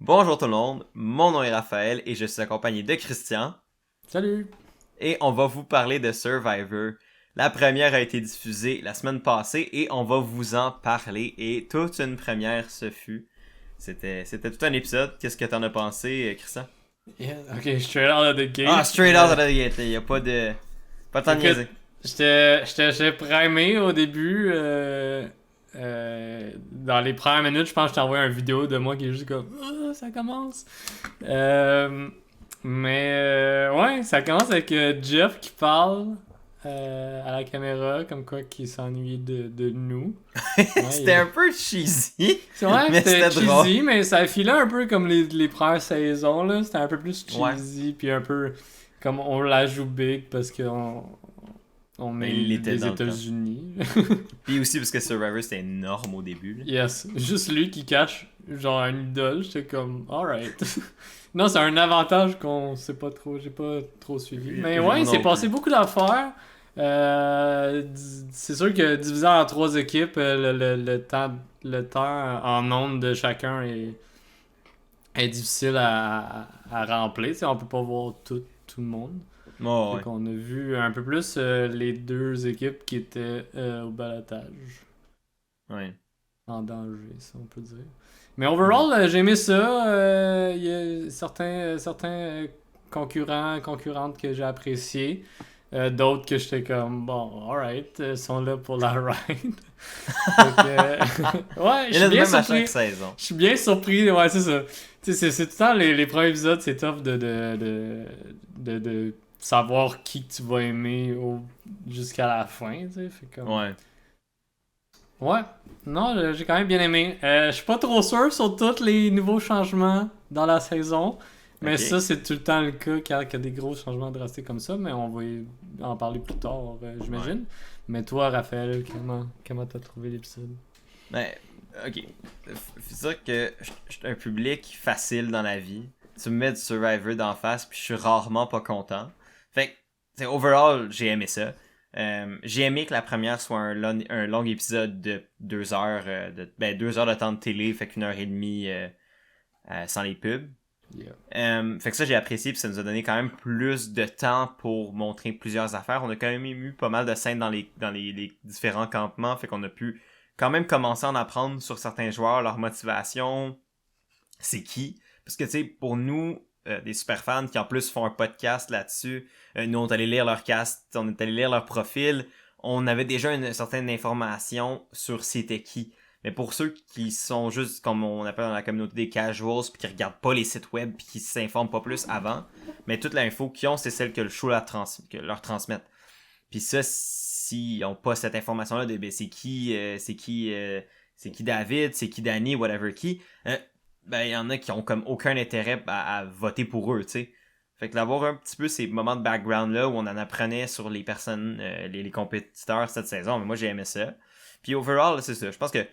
Bonjour tout le monde, mon nom est Raphaël et je suis accompagné de Christian Salut! et on va vous parler de Survivor. La première a été diffusée la semaine passée et on va vous en parler et toute une première ce fut. C'était tout un épisode. Qu'est-ce que t'en as pensé, Christian? Yeah, ok, straight out of the Ah, gate. straight out of the gate, y a pas de temps de Écoute, niaiser. j'étais primé au début. Dans les premières minutes, je pense que je t'ai envoyé une vidéo de moi qui est juste comme ah, ça commence. Ouais, ça commence avec Jeff qui parle à la caméra, comme quoi qu'il s'ennuie de nous. Ouais, C'était un peu cheesy, c'est vrai que mais c'était c'était drôle. cheesy, mais ça filait un peu comme les premières saisons, là. C'était un peu plus Ouais, cheesy, puis un peu comme on la joue big parce qu'on mais est il était des dans le temps. États-Unis. Puis aussi parce que Survivor c'était énorme au début. Là. Yes, juste lui qui cache genre un idole, j'étais comme alright. Non, c'est un avantage qu'on sait pas trop, j'ai pas trop suivi. Mais Moi ouais, il s'est non passé plus. beaucoup d'affaires. C'est sûr que divisé en trois équipes, le temps en nombre de chacun est difficile à remplir. Tu sais, on peut pas voir tout le monde. Oh, Fait ouais. qu'on a vu un peu plus les deux équipes qui étaient au balotage. Ouais. En danger, si on peut dire. Mais Mhm. overall, j'ai aimé ça. Il y a certains concurrentes que j'ai appréciés. D'autres que j'étais comme, bon, alright, sont là pour la ride. Fait que, ouais, je Il y suis en a de bien même à chaque surpris. saison. Je suis bien surpris, ouais, c'est ça. Tu sais, c'est tout le temps les premiers épisodes, c'est tough de savoir qui tu vas aimer jusqu'à la fin, tu sais. Fait comme. Ouais. Ouais, non, j'ai quand même bien aimé. Je suis pas trop sûr sur tous les nouveaux changements dans la saison, mais ça, Ok. c'est tout le temps le cas quand il y a des gros changements drastiques comme ça, mais on va en parler plus tard, Ouais. j'imagine. Mais toi, Raphaël, comment t'as trouvé l'épisode? Ben, ok. C'est sûr que je suis un public facile dans la vie. Tu me mets du Survivor d'en face, puis je suis rarement pas content. Fait que, overall, j'ai aimé ça. J'ai aimé que la première soit un long épisode de 2 heures, 2 heures de temps de télé, fait qu'une heure et demie sans les pubs. Yeah. Fait que ça, j'ai apprécié, puis ça nous a donné quand même plus de temps pour montrer plusieurs affaires. On a quand même eu pas mal de scènes dans les différents campements, fait qu'on a pu quand même commencer à en apprendre sur certains joueurs, leur motivation, c'est qui. Parce que, tu sais, pour nous, des super fans qui en plus font un podcast là-dessus, nous, on est allé lire leur cast, on est allé lire leur profil, on avait déjà une certaine information sur c'était qui. Mais pour ceux qui sont juste, comme on appelle dans la communauté des casuals, puis qui regardent pas les sites web, puis qui s'informent pas plus avant, mais toute l'info qu'ils ont, c'est celle que le show que leur transmet. Puis ça, s'ils n'ont pas cette information-là de ben, c'est qui David, c'est qui Danny, whatever qui, ben il y en a qui ont comme aucun intérêt à voter pour eux, tu sais. Fait que d'avoir un petit peu ces moments de background-là où on en apprenait sur les personnes, les compétiteurs cette saison, mais moi j'ai aimé ça. Puis overall, c'est ça. Je pense que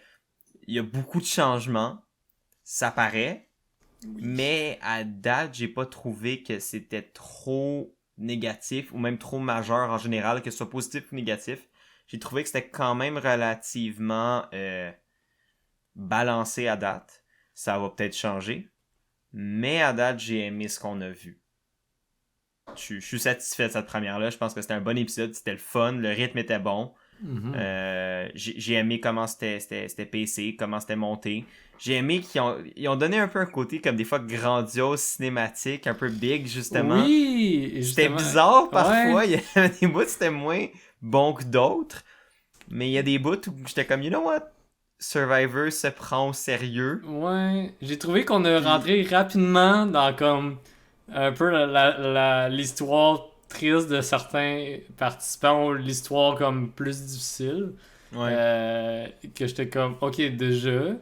il y a beaucoup de changements, ça paraît, Oui. mais à date, j'ai pas trouvé que c'était trop négatif ou même trop majeur en général, que ce soit positif ou négatif. J'ai trouvé que c'était quand même relativement balancé à date. Ça va peut-être changer. Mais à date, j'ai aimé ce qu'on a vu. Je suis satisfait de cette première-là. Je pense que c'était un bon épisode. C'était le fun. Le rythme était bon. Mhm. J'ai aimé comment c'était pacé, comment c'était monté. J'ai aimé ils ont donné un peu un côté comme des fois grandiose, cinématique, un peu big justement. Oui, C'était justement. bizarre Ouais. parfois, il y avait des bouts c'était moins bon que d'autres, mais il y a des bouts où j'étais comme, you know what? Survivor se prend au sérieux, Ouais, j'ai trouvé qu'on a puis rentré rapidement dans comme un peu l'histoire triste de certains participants ou l'histoire comme plus difficile. ouais. Euh, que j'étais comme, ok, déjà.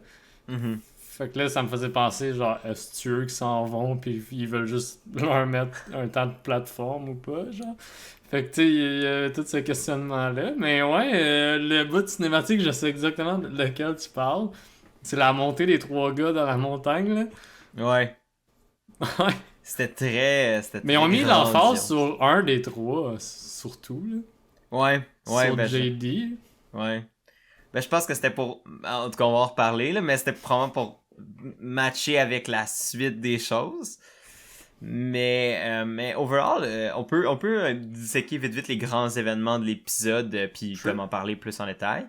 Mhm. Fait que là, ça me faisait penser, genre, est-ce eux qui s'en vont puis ils veulent juste leur mettre un temps de plateforme ou pas, genre. Fait que, tu sais, il y avait tout ce questionnement-là. Mais ouais, le bout de cinématique, je sais exactement de lequel tu parles. C'est la montée des trois gars dans la montagne, là. Ouais. Ouais. C'était Mais ils ont très mis l'emphase grandiose. sur un des trois, surtout, là. Ouais, ouais, Sur ben JD. ouais. Ben je pense que c'était pour, en tout cas on va en reparler là, mais c'était probablement pour matcher avec la suite des choses. Mais overall, on peut disséquer vite les grands événements de l'épisode, puis comme en parler plus en détail.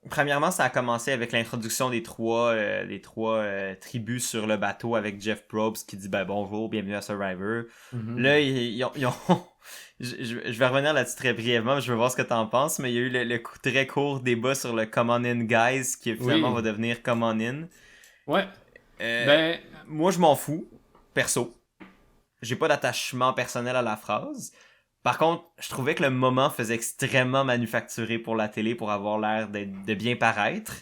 Premièrement, ça a commencé avec l'introduction des trois tribus sur le bateau avec Jeff Probst qui dit bonjour, bienvenue à Survivor. Mhm. Là, ils ont je vais revenir là-dessus très brièvement, je veux voir ce que t'en penses, mais il y a eu le très court débat sur le Come On In Guys qui finalement va devenir Come On In. Ouais. Ben, Moi, je m'en fous, perso. J'ai pas d'attachement personnel à la phrase. Par contre, je trouvais que le moment faisait extrêmement manufacturé pour la télé pour avoir l'air de bien paraître.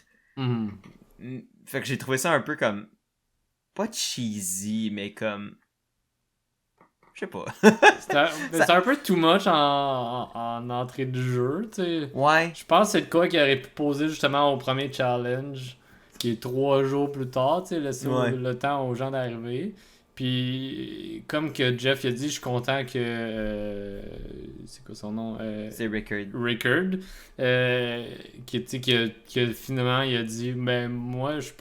Fait que j'ai trouvé ça un peu comme... Pas cheesy, mais comme... Je sais pas. c'est un peu too much en entrée de jeu, tu sais. Ouais. Je pense que c'est de quoi qu'il aurait pu poser justement au premier challenge, qui est 3 jours plus tard, tu sais, laisser le temps aux gens d'arriver. Puis, comme que Jeff il a dit, je suis content que... c'est quoi son nom? C'est Rickard. Rickard. Qui finalement, il a dit, ben moi, je suis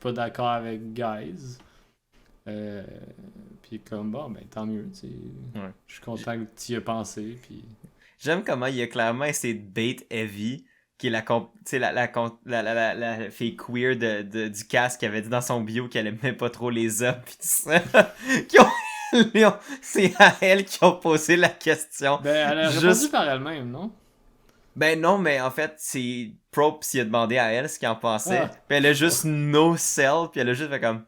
pas d'accord avec Guys. Puis comme, bon, ben tant mieux, tu sais. Ouais. Je suis content que tu y aies pensé, puis... J'aime comment il a clairement essayé de bait Evie, qui est la fille queer du cast qui avait dit dans son bio qu'elle aimait pas trop les hommes, pis tout ça. C'est à elle qui ont posé la question. Ben, elle a répondu par elle-même, non? Ben non, mais en fait, c'est Probst qui a demandé à elle ce qu'elle en pensait. Puis elle a juste no sell, puis elle a juste fait comme,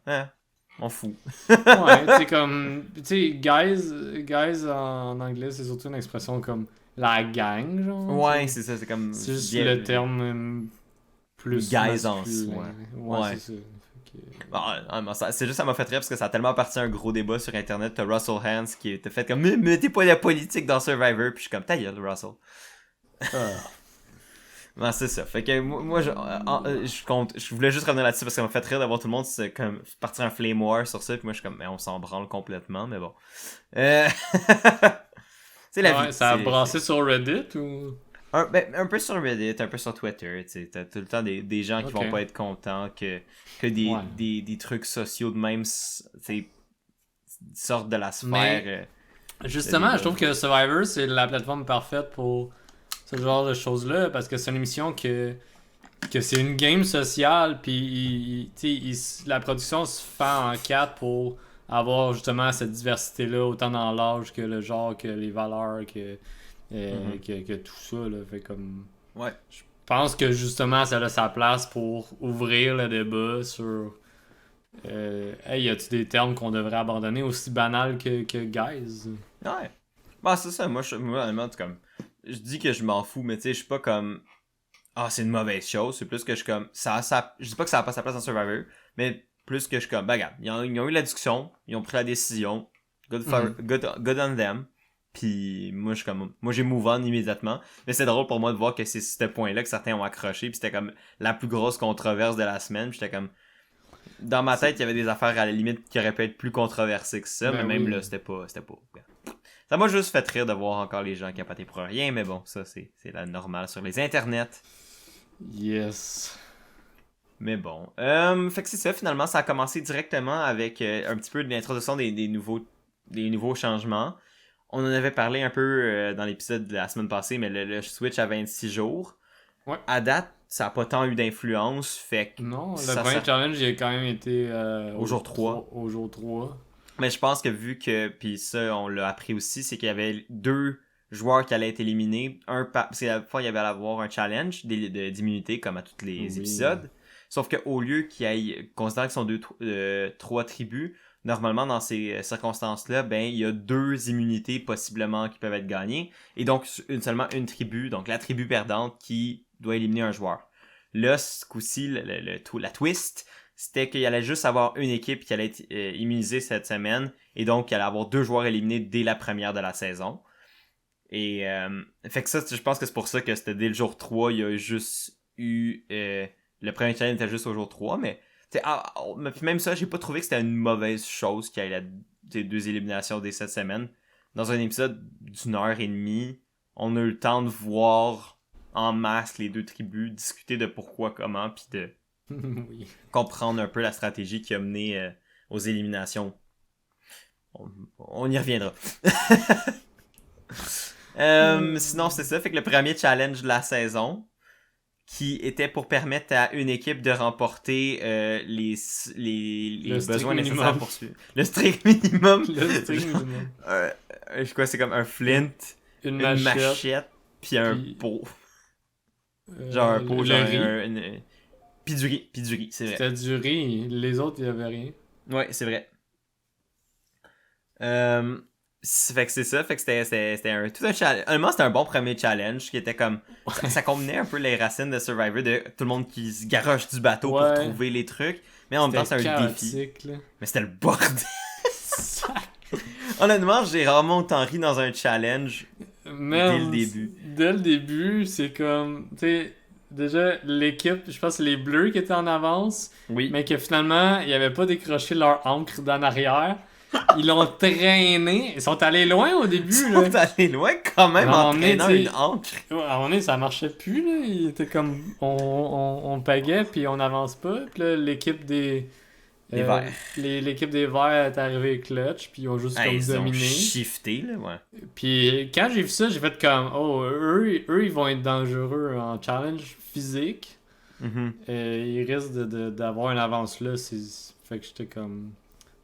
on fout. Ouais, tu sais, comme, tu sais, guys en anglais, c'est surtout une expression comme la gang, genre. Ouais, c'est ça, c'est comme... C'est juste le terme plus guys en soi. Ouais, c'est ça. C'est juste, ça m'a fait rire parce que ça a tellement parti un gros débat sur Internet. T'as Russell Hans qui était fait comme, mais mettez pas la politique dans Survivor, puis je suis comme, ta gueule, Russell. Non, c'est ça. Fait que moi je voulais juste revenir là-dessus parce que ça m'a fait rire d'avoir tout le monde comme partir un flame war sur ça, puis moi je suis comme, mais on s'en branle complètement, mais bon. C'est la vie. Ça a brassé sur Reddit ou? Un peu sur Reddit, un peu sur Twitter, tu sais, t'as tout le temps des gens qui vont pas être contents que des trucs sociaux de même, sortent de la sphère. Justement, je trouve que Survivor, c'est la plateforme parfaite pour ce genre de choses-là, parce que c'est une émission que c'est une game sociale, puis la production se fait en 4 pour avoir justement cette diversité-là, autant dans l'âge que le genre, que les valeurs, que tout ça, là. Fait comme... Ouais. Je pense que justement, ça a sa place pour ouvrir le débat sur... hey, y a-tu des termes qu'on devrait abandonner aussi banals que guys? Ouais. Bah, c'est ça. Moi, honnêtement, comme... Je dis que je m'en fous, mais tu sais, je suis pas comme... c'est une mauvaise chose. C'est plus que je suis comme... Je dis pas que ça a pas sa place dans Survivor, mais plus que je suis comme... regarde, ils ont eu la discussion, ils ont pris la décision. Good on them. Puis moi, je suis comme... Moi, j'ai move on immédiatement. Mais c'est drôle pour moi de voir que c'est ce point-là que certains ont accroché, puis c'était comme la plus grosse controverse de la semaine, puis j'étais comme... Dans ma tête, il y avait des affaires à la limite qui auraient pu être plus controversées que ça, mais même là, c'était pas... Ça m'a juste fait rire de voir encore les gens capoter pour rien, mais bon, ça, c'est la normale sur les internets. Yes. Mais bon. Fait que c'est ça, finalement, ça a commencé directement avec un petit peu de l'introduction des nouveaux changements. On en avait parlé un peu dans l'épisode de la semaine passée, mais le switch à 26 jours. Ouais. À date, ça n'a pas tant eu d'influence, fait que... Non, le premier challenge, il a quand même été... au jour 3. Au jour 3. Mais je pense que vu que, puis ça, on l'a appris aussi, c'est qu'il y avait 2 joueurs qui allaient être éliminés. Parce qu'à la fois, il y avait à avoir un challenge d'immunité, comme à tous les épisodes. Sauf qu'au lieu qu'il y ait, considérant qu'ils sont 3 tribus, normalement, dans ces circonstances-là, ben, il y a 2 immunités possiblement qui peuvent être gagnées. Et donc, seulement une tribu, donc la tribu perdante, qui doit éliminer un joueur. Là, ce coup-ci, la twist, c'était qu'il allait juste avoir une équipe qui allait être immunisée cette semaine, et donc il allait avoir 2 joueurs éliminés dès la première de la saison. Et fait que ça, je pense que c'est pour ça que c'était dès le jour 3, il y a juste eu... le premier challenge était juste au jour 3, mais même ça, j'ai pas trouvé que c'était une mauvaise chose qu'il y ait 2 éliminations dès cette semaine. Dans un épisode d'1h30, on a eu le temps de voir en masse les 2 tribus, discuter de pourquoi, comment, puis de Oui. comprendre un peu la stratégie qui a mené aux éliminations. On y reviendra. Sinon, c'est ça. Fait que le premier challenge de la saison, qui était pour permettre à une équipe de remporter les strict besoins minimum. nécessaires pour suivre. Le strict minimum. Le strict Genre, minimum. je crois que c'est comme un flint, Une une machette. machette, puis un puis, pot. Genre un pot, le genre riz. Puis du riz, c'est vrai. C'était du riz. Les autres, il n'y avait rien. Ouais, c'est vrai. Fait que c'est ça, fait que c'était tout un challenge. Honnêtement, c'était un bon premier challenge qui était comme. Ça combinait un peu les racines de Survivor de tout le monde qui se garoche du bateau pour trouver les trucs. Mais en même temps, c'est un défi. Là. Mais c'était le bordel. Honnêtement, j'ai rarement autant ri dans un challenge dès le début. Dès le début, c'est comme. Tu sais, déjà, l'équipe, je pense que c'est les Bleus qui étaient en avance. Oui. Mais que finalement, ils n'avaient pas décroché leur ancre d'en arrière. Ils l'ont traîné. Ils sont allés loin au début. Ils sont allés loin quand même en traînant une ancre. À un moment donné, ça marchait plus. Là. Il était comme. On pagait, puis on n'avance pas. Puis là, l'équipe des. Les verts. L'équipe des verts est arrivée clutch, puis ils ont juste comme Ils dominé. ont shifté, là, ouais. Puis quand j'ai vu ça, j'ai fait comme, oh, eux ils vont être dangereux en challenge physique. Ils risquent d'avoir une avance là. Fait que j'étais comme,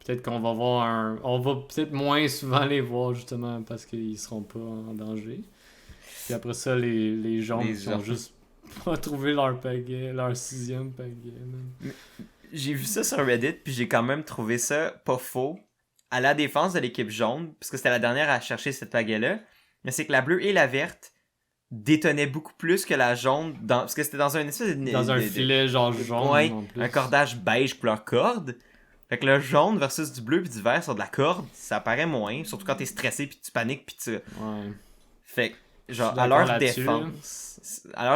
peut-être qu'on va voir on va peut-être moins souvent les voir justement parce qu'ils seront pas en danger. Puis après ça, les jaunes qui ont juste pas trouvé leur pagaie, leur 6e pagaie. J'ai vu ça sur Reddit, puis j'ai quand même trouvé ça pas faux. À la défense de l'équipe jaune, parce que c'était la dernière à chercher cette pagaie-là, mais c'est que la bleue et la verte détonnaient beaucoup plus que la jaune, parce que c'était dans un espèce de... Dans un filet genre jaune. Ouais, en plus. un cordage beige couleur corde. Fait que le jaune versus du bleu puis du vert sur de la corde, ça paraît moins, surtout quand t'es stressé puis tu paniques puis tu... Ouais. Fait que, genre, à leur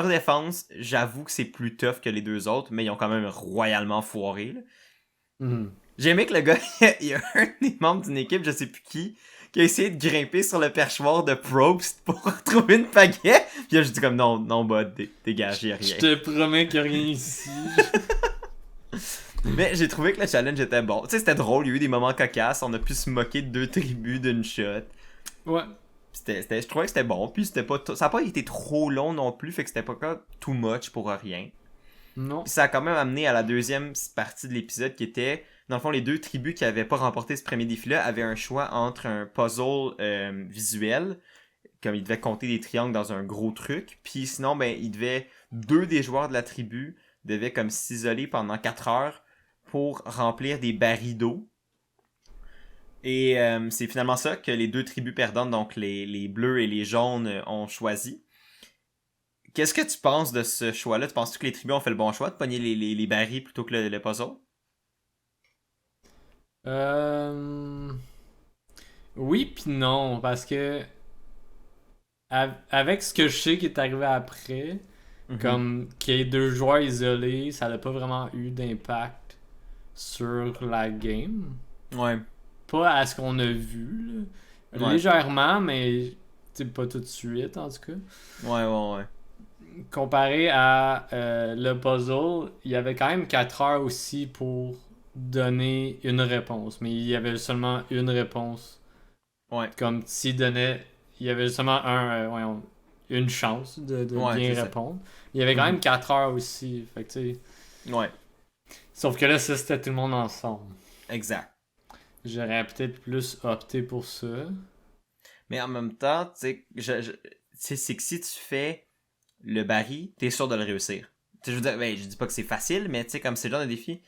défense, j'avoue que c'est plus tough que les deux autres, mais ils ont quand même royalement foiré, là. J'ai aimé que le gars, il y a un des membres d'une équipe, je sais plus qui a essayé de grimper sur le perchoir de Probst pour retrouver une pagaie. Puis là, je dis comme non, bud, dégage, y'a rien. Je te promets qu'il n'y a rien ici. Mais j'ai trouvé que le challenge était bon. Tu sais, c'était drôle, il y a eu des moments cocasses, on a pu se moquer de 2 tribus d'une shot. Ouais. Je trouvais que c'était bon, puis c'était pas ça a pas été trop long non plus, fait que c'était pas too much pour rien. Non. Puis ça a quand même amené à la deuxième partie de l'épisode qui était, dans le fond, les 2 tribus qui avaient pas remporté ce premier défi-là avaient un choix entre un puzzle visuel, comme ils devaient compter des triangles dans un gros truc, puis sinon, ben, 2 des joueurs de la tribu devaient comme s'isoler pendant 4 heures pour remplir des barils d'eau. Et c'est finalement ça que les 2 tribus perdantes, donc les bleus et les jaunes, ont choisi. Qu'est-ce que tu penses de ce choix-là? Tu penses-tu que les tribus ont fait le bon choix de pogner les barils plutôt que le puzzle? Oui pis non, parce que avec ce que je sais qui est arrivé après, comme qu'il y ait 2 joueurs isolés, ça n'a pas vraiment eu d'impact sur la game. Ouais. Pas à ce qu'on a vu, là. Ouais. Légèrement, mais pas tout de suite en tout cas. Ouais. Comparé à le puzzle, il y avait quand même 4 heures aussi pour donner une réponse, mais il y avait seulement une réponse. Ouais. Comme s'il donnait, il y avait seulement une chance de bien répondre. Il y avait quand même 4 heures aussi, fait que tu sais. Ouais. Sauf que là, ça c'était tout le monde ensemble. Exact. J'aurais peut-être plus opté pour ça. Mais en même temps, tu sais, c'est que si tu fais le baril, t'es sûr de le réussir. Je veux dire, je dis pas que c'est facile, mais tu sais, comme c'est le genre de défi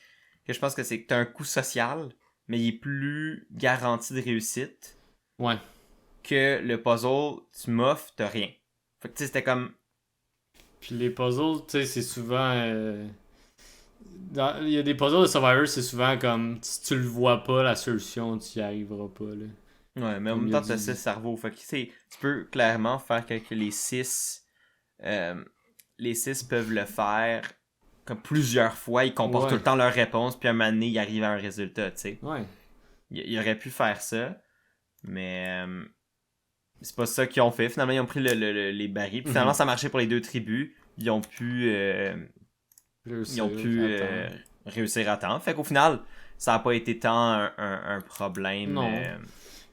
que je pense que c'est que t'as un coût social, mais il est plus garanti de réussite. Ouais. Que le puzzle, tu m'offres, t'as rien. Fait que tu sais, c'était comme... Puis les puzzles, tu sais, c'est souvent... Il y a des puzzles de Survivor, c'est souvent comme si tu le vois pas, la solution, tu y arriveras pas, là. Ouais, mais en même temps, t'as 6 cerveaux. Fait que tu peux clairement faire que les 6 peuvent le faire comme plusieurs fois. Ils comportent tout le temps leur réponse, puis à un moment donné, ils arrivent à un résultat, tu sais. Ouais. Ils auraient pu faire ça, mais c'est pas ça qu'ils ont fait. Finalement, ils ont pris les barils. Puis finalement, ça marchait pour les 2 tribus. Ils ont pu ils ont pu réussir à temps. Fait qu'au final, ça n'a pas été tant un problème. Non.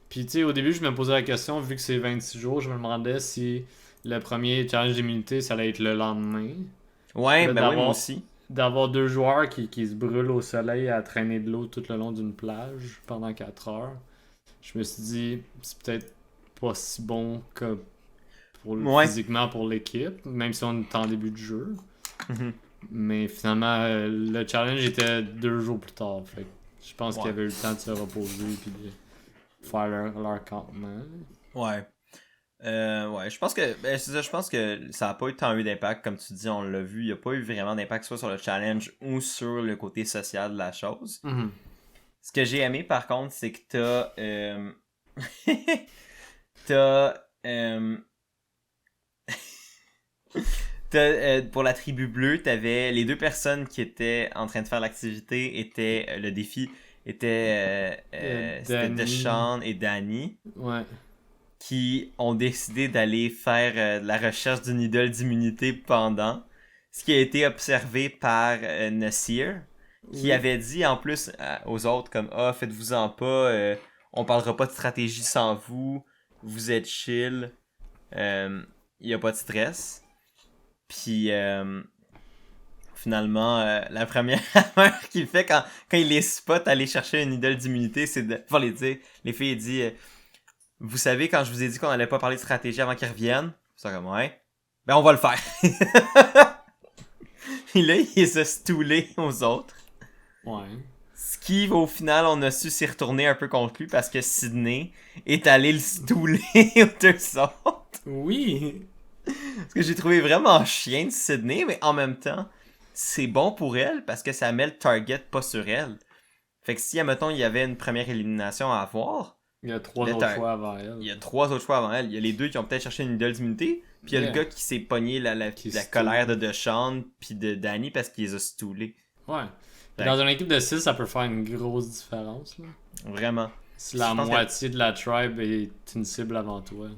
Puis tu sais, au début, je me posais la question, vu que c'est 26 jours, je me demandais si le premier challenge d'immunité, ça allait être le lendemain. Ouais, ben oui, moi aussi. D'avoir 2 joueurs qui se brûlent au soleil à traîner de l'eau tout le long d'une plage pendant 4 heures. Je me suis dit, c'est peut-être pas si bon que physiquement pour l'équipe, même si on est en début de jeu. Mm-hmm. Mais finalement, le challenge était 2 jours plus tard. Fait que je pense qu'ils avaient eu le temps de se reposer et de faire leur campement. Ouais. Je pense que je pense que ça n'a pas eu tant eu d'impact, comme tu dis, on l'a vu, il n'y a pas eu vraiment d'impact soit sur le challenge ou sur le côté social de la chose. Mm-hmm. Ce que j'ai aimé par contre, c'est que t'as pour la tribu bleue, t'avais les 2 personnes qui étaient en train de faire l'activité étaient le défi était c'était Deshawn et Danny. Ouais. Qui ont décidé d'aller faire la recherche d'une idole d'immunité pendant. Ce qui a été observé par Nasir, qui avait dit en plus aux autres comme faites-vous-en pas, on parlera pas de stratégie sans vous, vous êtes chill, il y a pas de stress. Puis finalement, la première affaire qu'il fait quand il les spot aller chercher une idole d'immunité, c'est de les dire, les filles il dit vous savez, quand je vous ai dit qu'on allait pas parler de stratégie avant qu'ils reviennent, c'est comme, ouais, ben on va le faire. Et là, il les a stoulés aux autres. Ouais. Ce qui, au final, on a su s'y retourner un peu contre lui parce que Sydney est allé le stouler aux 2 autres. Oui. Ce que j'ai trouvé vraiment chien de Sydney, mais en même temps, c'est bon pour elle parce que ça met le target pas sur elle. Fait que si, admettons, il y avait une première élimination à avoir, il y a 3 autres choix avant elle. Il y a 3 autres choix avant elle. Il y a les 2 qui ont peut-être cherché une idole d'immunité. Puis il y a le gars qui s'est pogné la colère de Deshawn puis de Danny parce qu'il les a stoulés. Ouais. Dans une équipe de 6, ça peut faire une grosse différence. Là. Vraiment. Si la moitié de la tribe est une cible avant toi.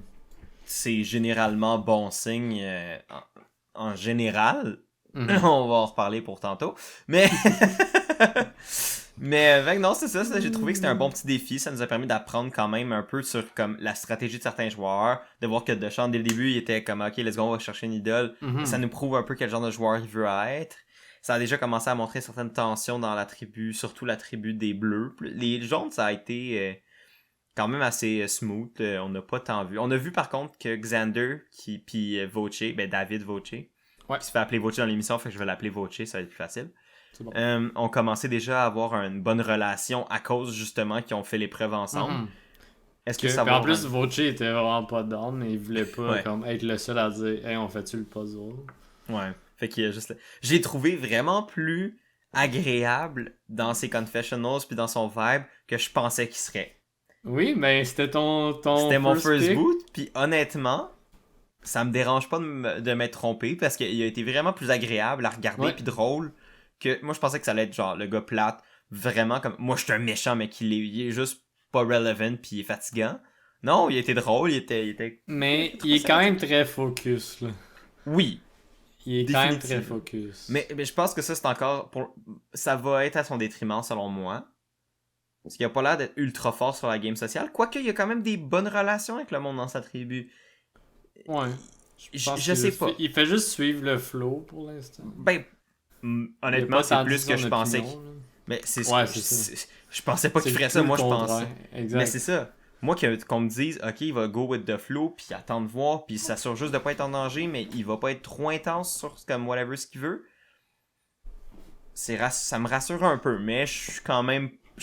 C'est généralement bon signe en général. Mm-hmm. On va en reparler pour tantôt. Mais... Mais non, c'est ça, j'ai trouvé que c'était un bon petit défi. Ça nous a permis d'apprendre quand même un peu sur comme la stratégie de certains joueurs, de voir que Deshawn, dès le début, il était comme ok, let's go, on va chercher une idole. Mm-hmm. Ça nous prouve un peu quel genre de joueur il veut être. Ça a déjà commencé à montrer certaines tensions dans la tribu, surtout la tribu des Bleus. Les jaunes, ça a été quand même assez smooth. On n'a pas tant vu. On a vu par contre que Xander puis Voce, David Voce, qui se fait appeler Voce dans l'émission, fait que je vais l'appeler Voce, ça va être plus facile. Bon. On commençait déjà à avoir une bonne relation à cause justement qu'ils ont fait l'épreuve ensemble. Mm-hmm. Est-ce que ça va... En plus, Voce était vraiment pas down, mais il voulait pas comme être le seul à dire hey, on fait-tu le puzzle? Ouais. Fait qu'il y a juste... J'ai trouvé vraiment plus agréable dans ses confessionals puis dans son vibe que je pensais qu'il serait. Oui, mais c'était ton c'était mon first boot, puis honnêtement, ça me dérange pas de m'être trompé parce qu'il a été vraiment plus agréable à regarder puis drôle. Que moi je pensais que ça allait être genre le gars plate, vraiment comme moi je suis un méchant mais il est juste pas relevant puis il est fatigant. Non, il était drôle, il était mais il est quand même très focus là. Oui. Il est quand même très focus. Mais je pense que ça c'est encore ça va être à son détriment selon moi. Parce qu'il a pas l'air d'être ultra fort sur la game sociale, quoique il y a quand même des bonnes relations avec le monde dans sa tribu. Ouais. Je sais pas. Il fait juste suivre le flow pour l'instant. Ben honnêtement, c'est plus que je pensais. Mais c'est je pensais pas qu'il ferait ça, moi je pensais. Mais c'est ça. Moi qu'on me dise OK, il va go with the flow puis attendre voir puis s'assure juste de pas être en danger mais il va pas être trop intense sur comme whatever ce qu'il veut. Ça me rassure un peu, mais je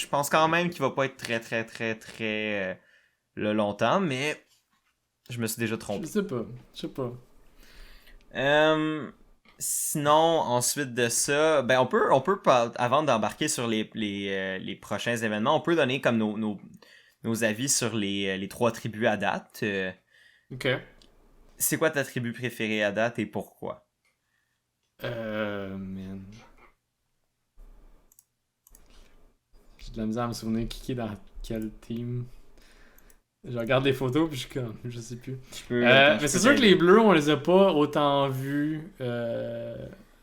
pense quand même qu'il va pas être très très très très longtemps, mais je me suis déjà trompé. Je sais pas. Sinon, ensuite de ça, ben on peut avant d'embarquer sur les prochains événements, on peut donner comme nos avis sur les 3 tribus à date. Ok. C'est quoi ta tribu préférée à date et pourquoi? Man. J'ai de la misère à me souvenir qui est dans quel team. Je regarde les photos puis je sais plus. Mais c'est sûr que les Bleus, on les a pas autant vus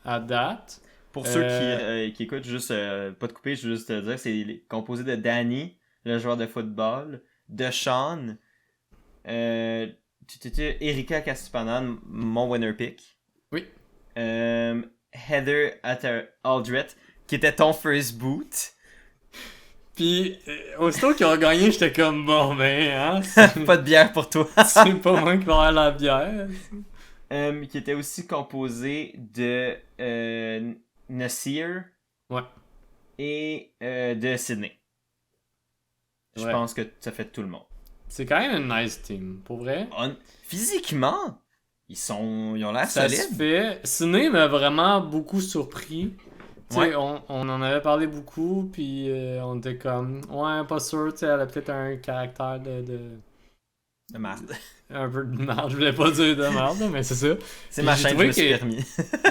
à date. Pour ceux qui écoutent, juste pas de couper, je veux juste te dire, c'est composé de Danny, le joueur de football, de Sean, Erika Castupanan, mon winner pick. Oui. Heather Aldrett, qui était ton first boot. Puis, aussitôt qu'ils ont gagné, j'étais comme, bon, ben, hein, Pas de bière pour toi. c'est pas moi qui vais avoir la bière. Qui était aussi composé de Nasir et de Sydney. Je pense que ça fait tout le monde. C'est quand même une nice team, pour vrai. Physiquement, ils ont l'air solides. Ça se fait. Sydney m'a vraiment beaucoup surpris. On en avait parlé beaucoup, puis on était comme, ouais, pas sûr, elle a peut-être un caractère de merde. Un peu de merde, je voulais pas dire de merde, mais c'est ça. C'est ma chaîne, je me suis permis.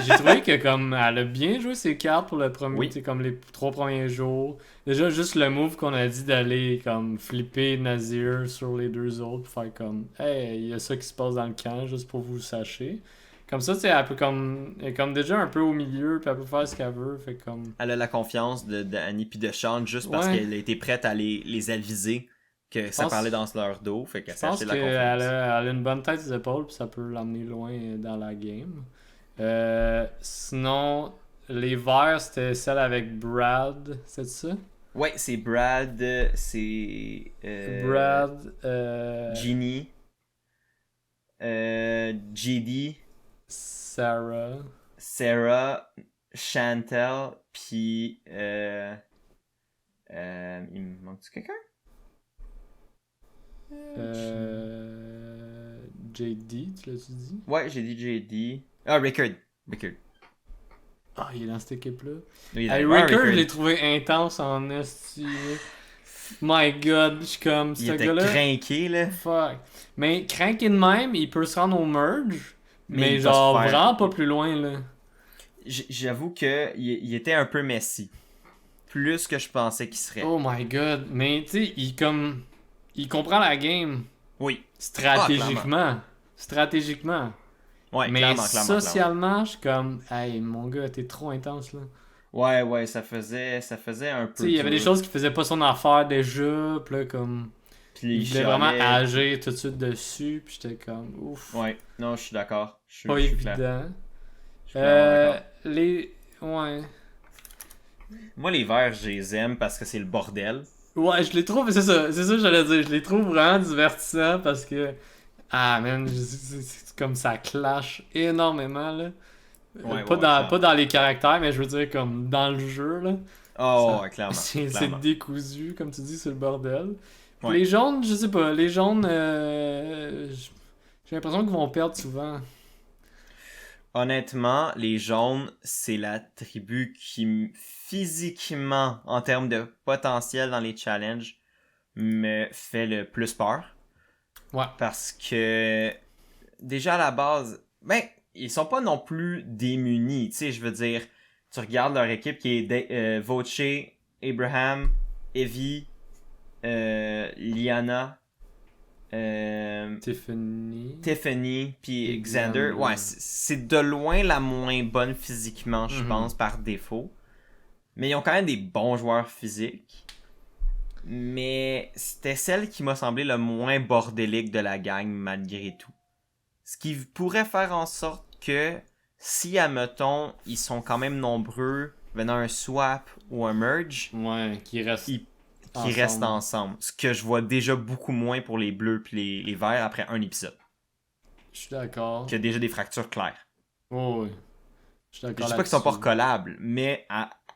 J'ai trouvé que comme elle a bien joué ses cartes pour le premier, comme les 3 premiers jours. Déjà, juste le move qu'on a dit d'aller comme flipper Nazir sur les 2 autres, pour faire comme, hey, il y a ça qui se passe dans le camp, juste pour vous sachiez. Comme ça, tu sais, elle peut elle est comme déjà un peu au milieu, puis elle peut faire ce qu'elle veut, fait comme... Elle a la confiance de Annie puis de Sean juste parce qu'elle a été prête à les aviser que ça parlait dans leur dos, fait qu'elle s'est acheté la confiance. Elle a une bonne tête des épaules, puis ça peut l'emmener loin dans la game. Sinon, les verts, c'était celle avec Brad, c'est ça? Ouais, c'est Brad, c'est... Brad, Ginny, JD, Sarah, Chantel, puis il me manque-tu quelqu'un? JD, tu l'as-tu dit? Ouais, j'ai dit JD. Ah, Rickard. Ah, il est dans cette équipe-là. Oui, Rickard, je l'ai trouvé intense en esti. My God, je suis comme, ce gars-là... Il était craqué, là. Fuck. Mais craqué de même, il peut se rendre au merge, mais genre vraiment pas plus loin, là. J'avoue que il était un peu messy. Plus que je pensais qu'il serait. Oh my God. Mais, tu sais, il comprend la game. Oui. Stratégiquement. Ouais, mais clairement. Socialement, je suis comme, hey, mon gars, t'es trop intense, là. Ouais, ça faisait un peu. Tu sais, il y avait des choses qui faisaient pas son affaire déjà, pis là, comme. Puis il voulait vraiment agir tout de suite dessus, pis j'étais comme, ouf. Ouais, non, je suis d'accord. Pas évident. Ouais. Moi, les verts, je les aime parce que c'est le bordel. Ouais, je les trouve, c'est ça que j'allais dire, je les trouve vraiment divertissants parce que, ah man, c'est comme ça clash énormément, là. Pas dans les caractères, mais je veux dire comme dans le jeu, là. Oh, ouais, clairement. C'est décousu, comme tu dis, c'est le bordel. Ouais. Les jaunes, je sais pas, les jaunes, j'ai l'impression qu'ils vont perdre souvent. Honnêtement, les jaunes, c'est la tribu qui, physiquement, en termes de potentiel dans les challenges, me fait le plus peur. Ouais. Parce que, déjà à la base, ils sont pas non plus démunis. Tu sais, je veux dire, tu regardes leur équipe qui est Voce, Abraham, Evie, Liana, Tiffany puis Xander. Ouais, c'est de loin la moins bonne physiquement, je pense, par défaut. Mais ils ont quand même des bons joueurs physiques. Mais c'était celle qui m'a semblé le moins bordélique de la gang malgré tout. Ce qui pourrait faire en sorte que si, admettons, ils sont quand même nombreux venant un swap ou un merge, qui restent ensemble. Ce que je vois déjà beaucoup moins pour les bleus puis les verts après un épisode. Je suis d'accord. Qu'il y a déjà des fractures claires. Oh, oui. Je suis d'accord. Je dis pas qu'ils sont pas recollables, mais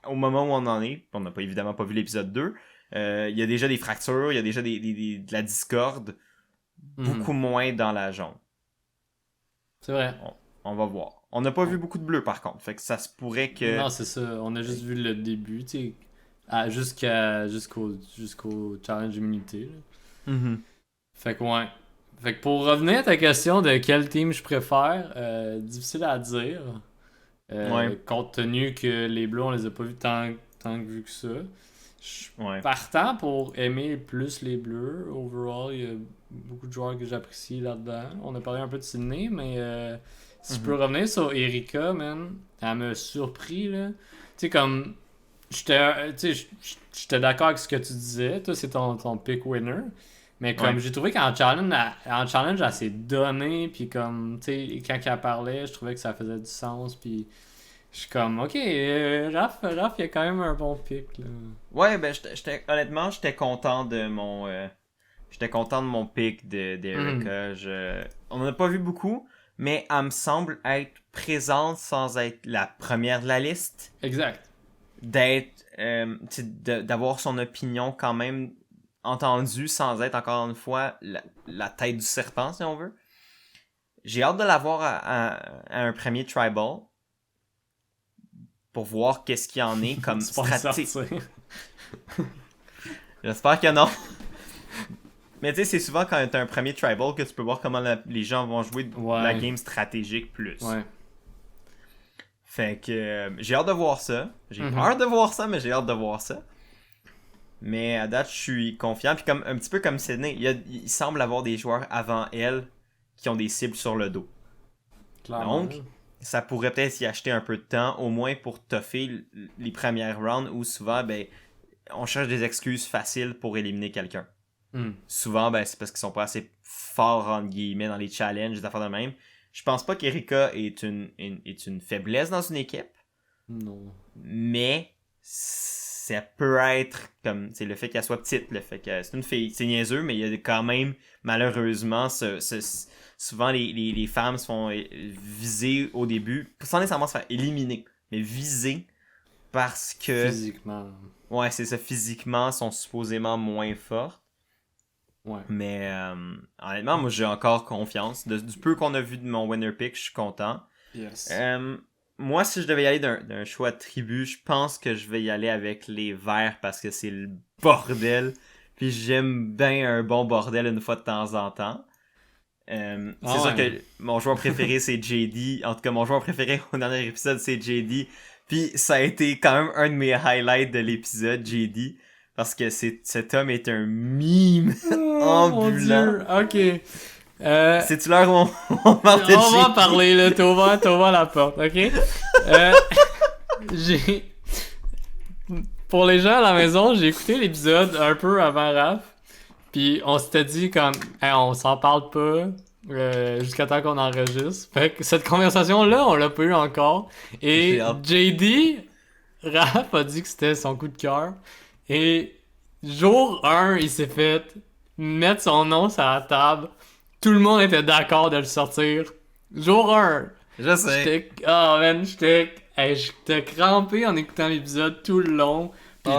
au moment où on en est, on n'a évidemment pas vu l'épisode 2, il y a déjà des fractures, il y a déjà de la discorde, beaucoup moins dans la jaune. C'est vrai. On va voir. On n'a pas vu beaucoup de bleus par contre, fait que ça se pourrait que... Non, c'est ça. On a juste vu le début, tu sais, jusqu'au challenge immunité. Fait que ouais. Fait que pour revenir à ta question de quel team je préfère, difficile à dire. Compte tenu que les bleus, on les a pas vus tant que ça. Je suis partant pour aimer plus les bleus. Overall, il y a beaucoup de joueurs que j'apprécie là-dedans. On a parlé un peu de Sydney, mais Si je peux revenir sur Erika, man, elle m'a surpris, là. Tu sais, comme, j'étais d'accord avec ce que tu disais. Toi, c'est ton pick winner. Mais comme, j'ai trouvé qu'en challenge, elle s'est donnée, puis comme, tu sais, quand elle parlait, je trouvais que ça faisait du sens, puis je suis comme, ok, Raph, il a quand même un bon pick, là. Ouais, ben, honnêtement, j'étais content de mon... j'étais content de mon pick d'Erika. On en a pas vu beaucoup, mais elle me semble être présente sans être la première de la liste. Exact. D'avoir son opinion quand même entendue sans être encore une fois la tête du serpent, si on veut. J'ai hâte de la voir à un premier tribal pour voir qu'est-ce qu'il y en est comme stratégie. J'espère que non. Mais tu sais, c'est souvent quand t'as un premier tribal que tu peux voir comment les gens vont jouer la game stratégique plus. Ouais. Fait que j'ai hâte de voir ça. J'ai peur de voir ça, mais j'ai hâte de voir ça. Mais à date, je suis confiant. Puis comme un petit peu comme Sydney, il semble avoir des joueurs avant elle qui ont des cibles sur le dos. Clairement. Donc, ça pourrait peut-être y acheter un peu de temps, au moins pour toffer les premières rounds où souvent, ben, on cherche des excuses faciles pour éliminer quelqu'un. Souvent, ben, c'est parce qu'ils sont pas assez forts, entre guillemets, dans les challenges, des affaires de même. Je pense pas qu'Erika est une faiblesse dans une équipe. Non. Mais ça peut être comme le fait qu'elle soit petite, le fait que c'est une fille, c'est niaiseux, mais il y a quand même malheureusement souvent les femmes se font viser au début, sans nécessairement se faire éliminer, mais viser parce que physiquement. Ouais, c'est ça, physiquement sont supposément moins fortes. Ouais. Mais honnêtement, moi j'ai encore confiance. Du peu qu'on a vu de mon winner pick, je suis content. Yes. Moi, si je devais y aller d'un choix de tribu, je pense que je vais y aller avec les verts parce que c'est le bordel. Puis j'aime bien un bon bordel une fois de temps en temps. C'est sûr que mon joueur préféré c'est JD. En tout cas, mon joueur préféré au dernier épisode c'est JD. Puis ça a été quand même un de mes highlights de l'épisode, JD. Parce que cet homme est un mime ambulant. Mon Dieu. Ok. C'est-tu l'heure où on parle de JD? On va en parler, là. T'as ouvert la porte, ok? Pour les gens à la maison, j'ai écouté l'épisode un peu avant Raph. Puis on s'était dit comme, hey, on s'en parle pas jusqu'à temps qu'on enregistre. Fait que cette conversation-là, on l'a pas eu encore. Et JD, Raph a dit que c'était son coup de cœur. Et jour 1, il s'est fait mettre son nom sur la table. Tout le monde était d'accord de le sortir. Jour 1. Je sais. J'étais crampé en écoutant l'épisode tout le long. Puis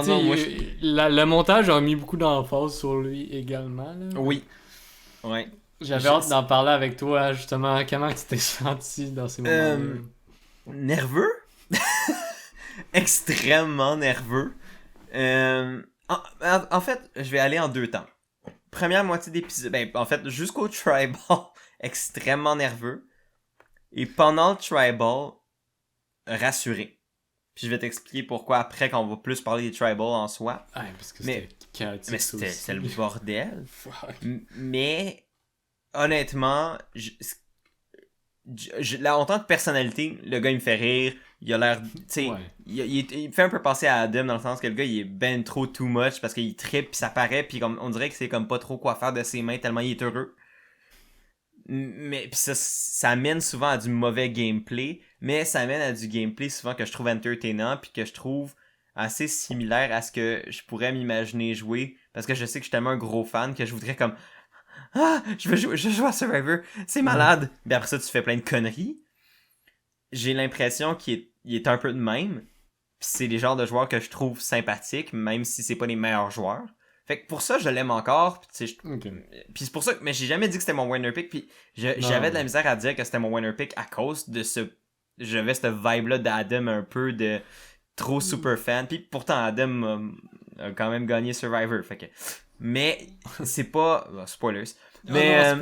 le montage a mis beaucoup d'emphase sur lui également. Là. Oui. Ouais. J'avais hâte d'en parler avec toi, justement. Comment tu t'es senti dans ces moments-là? Nerveux. Extrêmement nerveux. En fait, je vais aller en deux temps. Première moitié d'épisode, en fait, jusqu'au tribal, extrêmement nerveux. Et pendant le tribal, rassuré. Puis je vais t'expliquer pourquoi après, quand on va plus parler des tribals en soi. Parce que c'était chaotique. Mais c'était le bordel. Fuck. Mais, honnêtement, en tant que personnalité, le gars, il me fait rire. Il a l'air, tu sais, il me fait un peu penser à Adam dans le sens que le gars, il est ben trop too much parce qu'il trippe, pis ça paraît, puis comme on dirait que c'est comme pas trop quoi faire de ses mains tellement il est heureux. Mais pis ça mène souvent à du mauvais gameplay, mais ça mène à du gameplay souvent que je trouve entertainant puis que je trouve assez similaire à ce que je pourrais m'imaginer jouer parce que je sais que je suis tellement un gros fan que je voudrais comme je joue à Survivor, c'est malade. Mais après ça tu fais plein de conneries. J'ai l'impression qu'il est un peu de même. Pis c'est les genres de joueurs que je trouve sympathiques même si c'est pas les meilleurs joueurs. Fait que pour ça, je l'aime encore. Puis c'est pour ça que... Mais j'ai jamais dit que c'était mon winner pick. Puis j'avais de la misère à dire que c'était mon winner pick à cause de ce... J'avais cette vibe-là d'Adam un peu de trop super fan. Puis pourtant, Adam a quand même gagné Survivor. Fait que... Mais c'est pas... spoilers. Mais...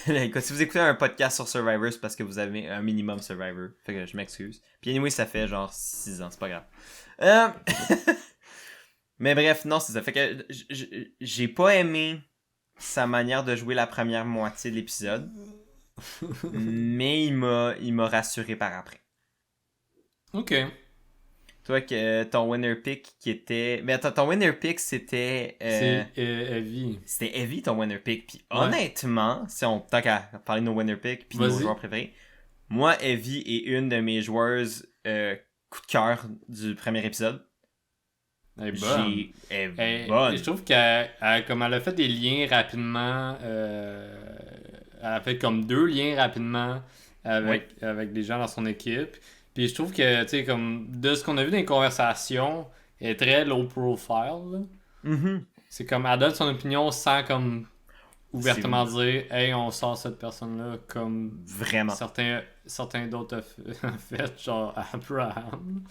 écoute, si vous écoutez un podcast sur Survivor, c'est parce que vous avez un minimum Survivor. Fait que je m'excuse. Puis anyway, ça fait genre 6 ans. C'est pas grave. Mais bref, non, c'est ça. Fait que j'ai pas aimé sa manière de jouer la première moitié de l'épisode. Mais il m'a rassuré par après. Ok. Toi, que ton winner pick qui était... Mais attends, ton winner pick, c'était... C'est Heavy. C'était Heavy, ton winner pick. Puis Ouais. honnêtement, si on tant qu'à parler de nos winner picks puis de nos Vas-y. joueurs préférés, moi, Heavy est une de mes joueuses coup de cœur du premier épisode. Elle est bonne. Elle est bonne. Je trouve comme elle a fait des liens rapidement, elle a fait comme 2 liens rapidement avec des gens dans son équipe. Puis je trouve que, tu sais, comme de ce qu'on a vu dans les conversations, elle est très low profile. Là. Mm-hmm. C'est comme, elle donne son opinion sans comme ouvertement dire, hey, on sort cette personne-là comme Vraiment. certains d'autres ont fait, genre Abraham.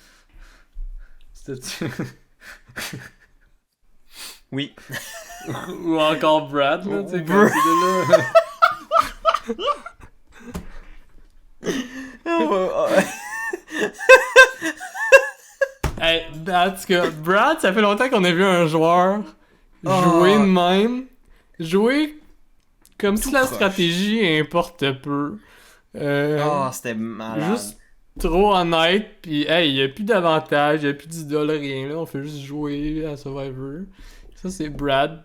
C'était. Oui. Ou encore Brad, là, tu sais, comme c'est là. Hey, parce que Brad, ça fait longtemps qu'on a vu un joueur jouer de même. Jouer comme si la stratégie importe peu. C'était malade. Juste trop honnête, pis hey, y a plus d'avantage, y a plus d'idole, rien là, on fait juste jouer à Survivor. Ça c'est Brad.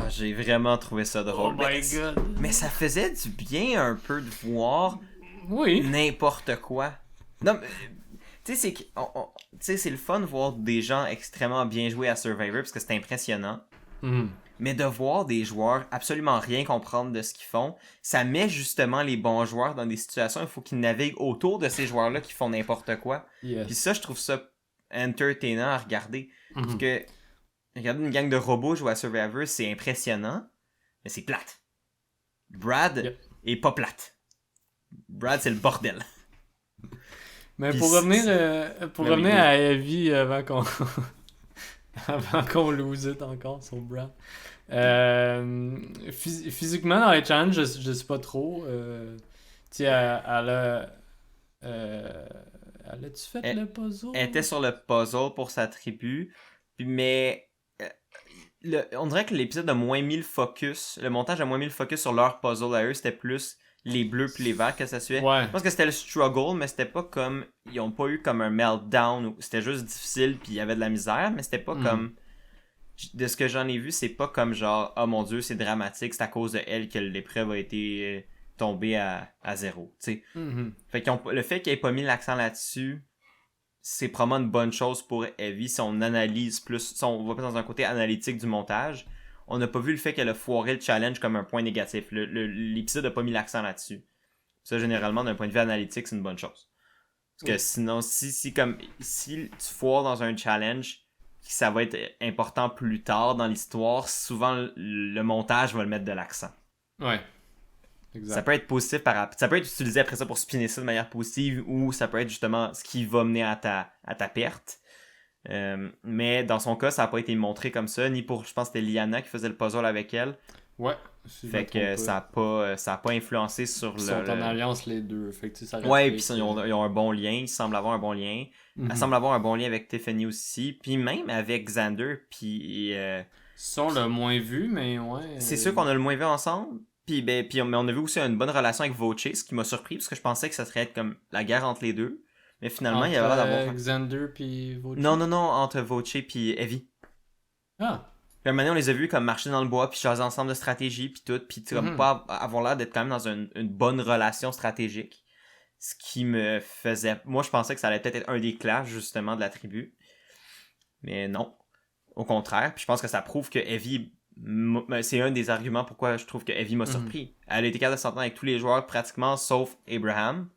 J'ai vraiment trouvé ça drôle. Oh my god. Mais ça faisait du bien un peu de voir n'importe quoi. Non, mais, tu sais, c'est le fun de voir des gens extrêmement bien jouer à Survivor parce que c'est impressionnant. Mais de voir des joueurs absolument rien comprendre de ce qu'ils font, ça met justement les bons joueurs dans des situations où il faut qu'ils naviguent autour de ces joueurs-là qui font n'importe quoi. Yes. Puis ça, je trouve ça entertainant à regarder. Parce que regarder une gang de robots jouer à Survivor, c'est impressionnant, mais c'est plate. Brad est pas plate. Brad, c'est le bordel. Mais Puis pour revenir à Heavy avant qu'on lose it encore sur Brad. Physiquement dans les challenges, je sais pas trop. Tu sais, elle a-tu fait le puzzle? Elle était sur le puzzle pour sa tribu, mais on dirait que l'épisode a moins mis le focus, le montage a moins mis le focus sur leur puzzle à eux, c'était plus les bleus puis les verts que ça suivait. Ouais. Je pense que c'était le struggle, mais c'était pas comme, ils ont pas eu comme un meltdown, c'était juste difficile puis il y avait de la misère, mais c'était pas comme, de ce que j'en ai vu, c'est pas comme genre, oh mon dieu, c'est dramatique, c'est à cause de elle que l'épreuve a été tombée à zéro, tu sais. Fait que le fait qu'ils aient pas mis l'accent là-dessus, c'est probablement une bonne chose pour Heavy si on analyse plus, si on va plus dans un côté analytique du montage. On n'a pas vu le fait qu'elle a foiré le challenge comme un point négatif. L'épisode n'a pas mis l'accent là-dessus. Ça, généralement, d'un point de vue analytique, c'est une bonne chose. Parce que sinon, si tu foires dans un challenge, ça va être important plus tard dans l'histoire, souvent le montage va le mettre de l'accent. Ouais. Exact. Ça peut être positif ça peut être utilisé après ça pour spinner ça de manière positive, ou ça peut être justement ce qui va mener à ta perte. Mais dans son cas, ça n'a pas été montré comme ça, ni pour, je pense que c'était Liana qui faisait le puzzle avec elle. Ouais. Fait que ça a pas influencé sur ils sont en alliance les deux. Fait que, ça ouais, puis ils ont un bon lien, ils semblent avoir un bon lien. Elle semble avoir un bon lien avec Tiffany aussi, puis même avec Xander, puis... Ils sont le moins vus, mais ouais... C'est sûr qu'on a le moins vu ensemble, mais on a vu aussi une bonne relation avec Voce, ce qui m'a surpris, parce que je pensais que ça serait être comme la guerre entre les deux. Mais finalement, il y avait l'air d'avoir... Xander puis Voce? Non, entre Voce puis Evie. Ah! Puis à un moment donné, on les a vus comme marcher dans le bois, puis jaser ensemble de stratégie, puis tout, puis comme pas avoir l'air d'être quand même dans une bonne relation stratégique. Ce qui me faisait... Moi, je pensais que ça allait peut-être être un des clashs, justement, de la tribu. Mais non. Au contraire. Puis je pense que ça prouve que Evie... C'est un des arguments pourquoi je trouve que Evie m'a surpris. Elle a été capable de s'entendre avec tous les joueurs, pratiquement, sauf Abraham,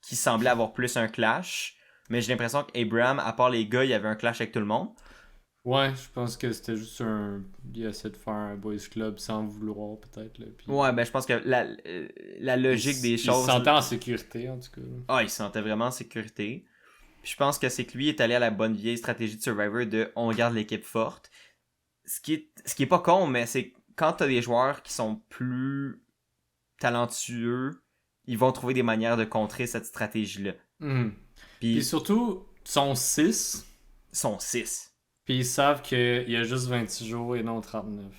qui semblait avoir plus un clash. Mais j'ai l'impression qu'Abraham, à part les gars, il y avait un clash avec tout le monde. Ouais, je pense que c'était juste il essaie de faire un boys club sans vouloir, peut-être. Là, puis... Ouais, ben je pense que la logique des choses... Il se sentait en sécurité, en tout cas. Il se sentait vraiment en sécurité. Puis je pense que c'est que lui est allé à la bonne vieille stratégie de Survivor de « on garde l'équipe forte ». Ce qui est pas con, mais c'est quand t'as des joueurs qui sont plus talentueux, ils vont trouver des manières de contrer cette stratégie-là. Puis surtout, ils sont 6. Ils sont 6. Puis ils savent qu'il y a juste 26 jours et non 39.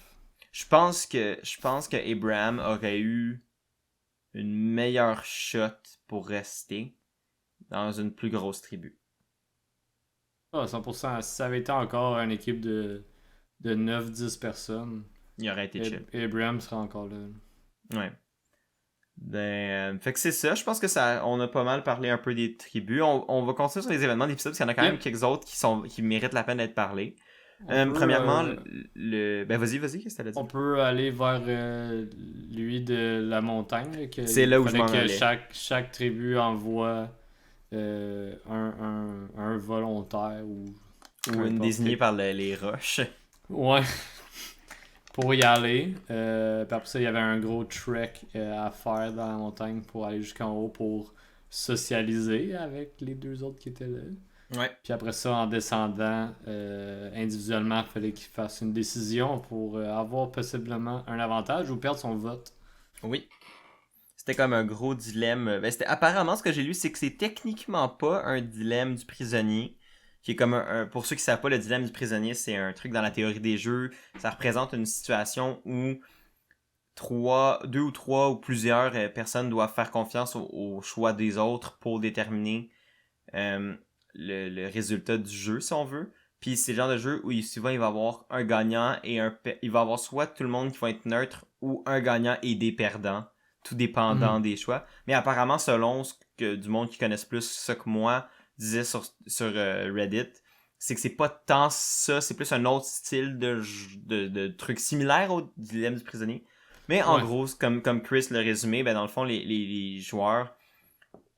Je pense que Abraham aurait eu une meilleur shot pour rester dans une plus grosse tribu. Ah, 100%. Si ça avait été encore une équipe de 9-10 personnes, Il aurait été chill. Abraham serait encore là. Ouais. Fait que c'est ça, je pense que on a pas mal parlé un peu des tribus. On va continuer sur les événements d'épisode parce qu'il y en a quand même quelques autres qui méritent la peine d'être parlés. Premièrement, ben vas-y, qu'est-ce que t'allais dire? On peut aller vers lui de la montagne. Là, c'est là où je m'en allais. Chaque tribu envoie un volontaire ou une désignée par les roches. Ouais. Pour y aller. Puis après ça, il y avait un gros trek à faire dans la montagne pour aller jusqu'en haut pour socialiser avec les deux autres qui étaient là. Ouais. Puis après ça, en descendant, individuellement, il fallait qu'il fasse une décision pour avoir possiblement un avantage ou perdre son vote. Oui. C'était comme un gros dilemme. Apparemment, ce que j'ai lu, c'est que c'est techniquement pas un dilemme du prisonnier. Qui est comme pour ceux qui savent pas, le dilemme du prisonnier, c'est un truc dans la théorie des jeux. Ça représente une situation où deux ou trois ou plusieurs personnes doivent faire confiance au choix des autres pour déterminer le résultat du jeu, si on veut. Puis c'est le genre de jeu où souvent il va y avoir un gagnant et il va y avoir soit tout le monde qui va être neutre ou un gagnant et des perdants, tout dépendant des choix. Mais apparemment, selon ce que du monde qui connaisse plus ça que moi disait sur Reddit, c'est que c'est pas tant ça, c'est plus un autre style de truc similaire au dilemme du prisonnier. Mais en gros, comme Chris l'a résumé, ben dans le fond, les joueurs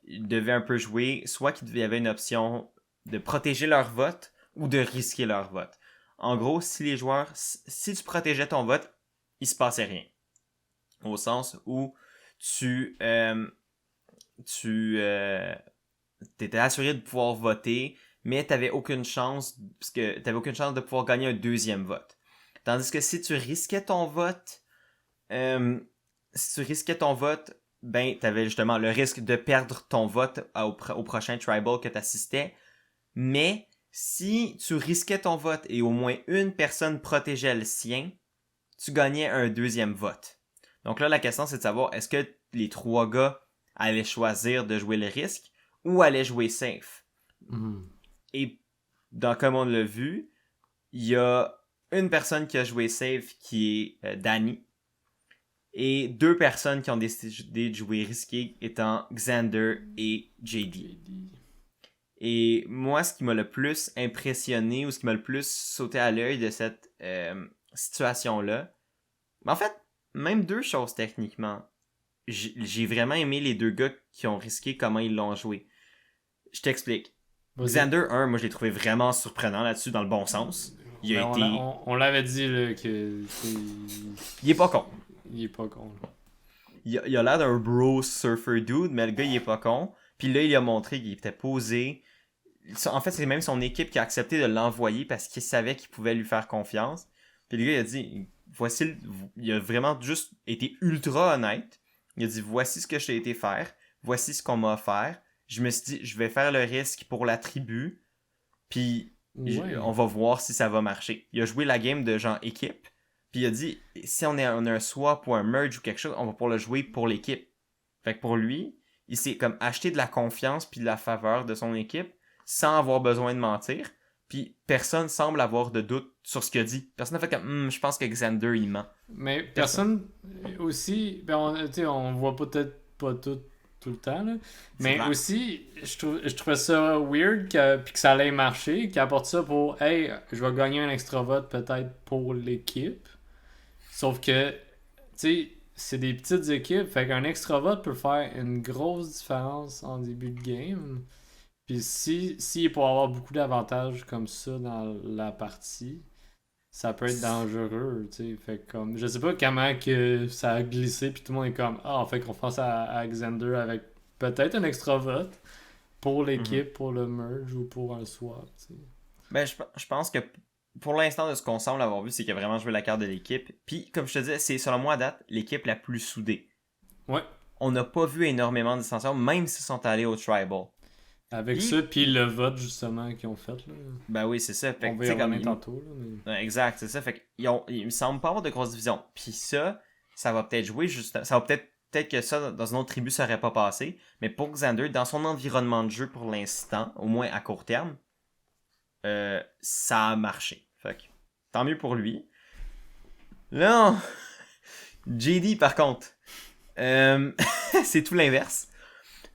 devaient un peu jouer, soit qu'il y avait une option de protéger leur vote ou de risquer leur vote. En gros, si tu protégeais ton vote, il se passait rien. Au sens où tu t'étais assuré de pouvoir voter, mais t'avais aucune chance de pouvoir gagner un deuxième vote. Tandis que si tu risquais ton vote, ben t'avais justement le risque de perdre ton vote au prochain tribal que t'assistais. Mais si tu risquais ton vote et au moins une personne protégeait le sien, tu gagnais un deuxième vote. Donc là, la question c'est de savoir est-ce que les trois gars allaient choisir de jouer le risque ou allaient jouer safe. Et comme on l'a vu, il y a une personne qui a joué safe qui est Danny. Et deux personnes qui ont décidé de jouer risqué étant Xander et JD. Et moi, ce qui m'a le plus impressionné ou ce qui m'a le plus sauté à l'œil de cette situation-là, en fait, même deux choses techniquement. J'ai vraiment aimé les deux gars qui ont risqué comment ils l'ont joué. Je t'explique. Xander 1, moi je l'ai trouvé vraiment surprenant là-dessus, dans le bon sens. On l'avait dit là, que il est pas con. Il est pas con. Il a l'air d'un bro surfer dude, mais le gars il est pas con. Puis là, il a montré qu'il était posé. En fait, c'est même son équipe qui a accepté de l'envoyer parce qu'il savait qu'il pouvait lui faire confiance. Puis le gars, il a dit, il a vraiment juste été ultra honnête. Il a dit, voici ce que j'ai été faire. Voici ce qu'on m'a offert. Je me suis dit, je vais faire le risque pour la tribu. Puis on va voir si ça va marcher. Il a joué la game de genre équipe. Puis il a dit, si on a un swap ou un merge ou quelque chose, on va pouvoir le jouer pour l'équipe. Fait que pour lui, il s'est comme acheté de la confiance puis de la faveur de son équipe sans avoir besoin de mentir. Puis personne semble avoir de doute sur ce qu'il a dit. Personne n'a fait comme, je pense que Xander, il ment. Mais personne aussi, ben on voit peut-être pas tout le temps, là. Mais aussi, je trouvais ça weird puis que ça allait marcher, qu'il apporte ça pour, hey, je vais gagner un extra vote peut-être pour l'équipe. Sauf que, tu sais, c'est des petites équipes, fait qu'un extra vote peut faire une grosse différence en début de game. Puis si pour avoir beaucoup d'avantages comme ça dans la partie, ça peut être dangereux, tu sais. Fait comme, je sais pas comment que ça a glissé, puis tout le monde est comme, on fait confiance à Xander avec peut-être un extra vote pour l'équipe, pour le merge ou pour un swap, tu sais. Ben, je pense que pour l'instant, de ce qu'on semble avoir vu, c'est qu'il a vraiment joué la carte de l'équipe. Puis, comme je te disais, c'est selon moi à date l'équipe la plus soudée. Ouais. On n'a pas vu énormément de dissensions, même s'ils sont allés au Tribal. Avec ça, puis le vote justement qu'ils ont fait. Là. Ben oui, c'est ça. Fait on va y revenir tantôt. Là, mais... ouais, exact, c'est ça. Fait qu'il me semble pas avoir de grosses divisions. Puis ça va peut-être jouer juste. Ça va peut-être peut-être que ça, dans une autre tribu, ça aurait pas passé. Mais pour Xander, dans son environnement de jeu pour l'instant, au moins à court terme, ça a marché. Fait que, tant mieux pour lui. Là, JD, par contre, c'est tout l'inverse.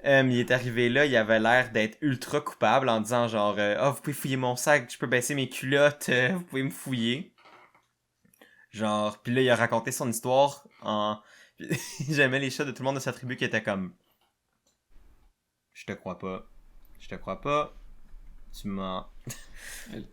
Il est arrivé là, il avait l'air d'être ultra coupable en disant genre vous pouvez fouiller mon sac, je peux baisser mes culottes, vous pouvez me fouiller. Genre, puis là, il a raconté son histoire en... J'aimais les chats de tout le monde de sa tribu qui étaient comme... Je te crois pas. Je te crois pas. Tu mens.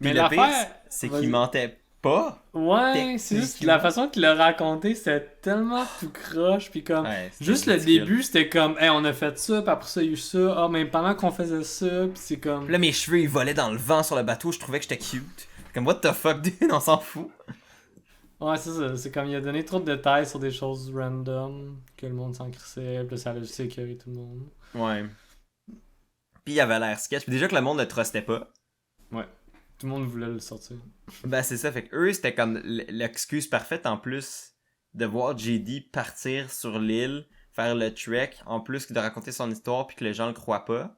Mais le pire, l'affaire, c'est vas-y. qu'il mentait pas. Ouais, c'est juste la façon qu'il l'a raconté, c'était tellement tout croche, puis comme, Ouais, c'était juste le ridicule. début, c'était comme, hey, on a fait ça, puis après ça, il y a eu ça, ah, mais pendant qu'on faisait ça, puis c'est comme... Puis là, mes cheveux, ils volaient dans le vent sur le bateau, je trouvais que j'étais cute. Comme, what the fuck, dude, on s'en fout. Ouais, c'est ça, c'est comme, il a donné trop de détails sur des choses random, que le monde s'en crissait, puis là, ça a juste écœuré tout le monde. Ouais. Puis il avait l'air sketch. Puis déjà que le monde le trustait pas. Ouais, tout le monde voulait le sortir. Ben c'est ça, fait que eux, c'était comme l'excuse parfaite en plus de voir JD partir sur l'île, faire le trek, en plus que de raconter son histoire puis que les gens le croient pas.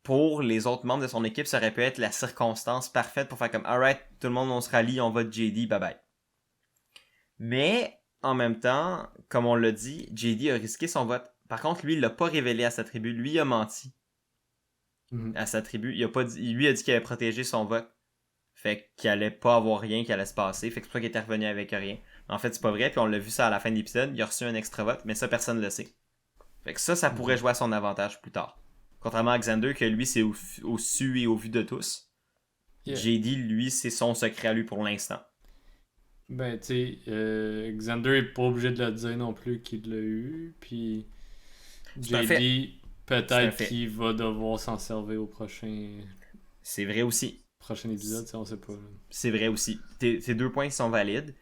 Pour les autres membres de son équipe, ça aurait pu être la circonstance parfaite pour faire comme alright, tout le monde on se rallie, on va de JD, bye bye. Mais en même temps, comme on l'a dit, JD a risqué son vote. Par contre, lui, il l'a pas révélé à sa tribu, lui il a menti à sa tribu. Il a pas dit, lui a dit qu'il avait protégé son vote. Fait qu'il allait pas avoir rien qui allait se passer. Fait que c'est pour ça qu'il était revenu avec rien. En fait, c'est pas vrai. Puis on l'a vu ça à la fin de l'épisode. Il a reçu un extra vote, mais ça, personne le sait. Fait que ça pourrait jouer à son avantage plus tard. Contrairement à Xander, que lui, c'est au su et au vu de tous. Yeah. JD, lui, c'est son secret à lui pour l'instant. Ben, tu sais, Xander est pas obligé de le dire non plus qu'il l'a eu, puis C'est un fait. JD, C'est un peut-être fait. qu'il va devoir s'en servir au prochain C'est vrai aussi. épisode, on sait pas. Là. C'est vrai aussi. Tes 2 points sont valides.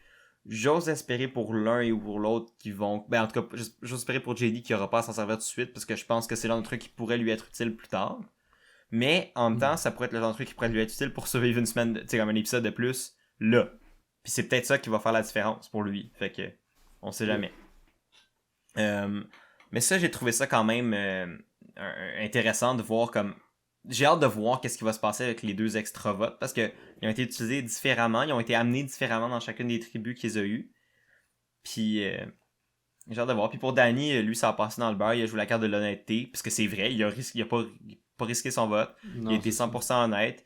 J'ose espérer pour l'un et pour l'autre qui vont... Ben, en tout cas, j'ose espérer pour JD qui aura pas à s'en servir tout de suite parce que je pense que c'est l'un de truc qui pourrait lui être utile plus tard. Mais, en même temps, ça pourrait être le genre de truc qui pourrait lui être utile pour survivre une semaine, tu sais, comme un épisode de plus, là. Puis c'est peut-être ça qui va faire la différence pour lui. Fait que, on sait jamais. Mais ça, j'ai trouvé ça quand même intéressant de voir comme... J'ai hâte de voir qu'est-ce qui va se passer avec les 2 extra votes parce que ils ont été utilisés différemment, ils ont été amenés différemment dans chacune des tribus qu'ils ont eues. Puis j'ai hâte de voir. Puis pour Danny, lui ça a passé dans le beurre, il a joué la carte de l'honnêteté parce que c'est vrai, il a pas risqué son vote, Non, il a été 100% honnête.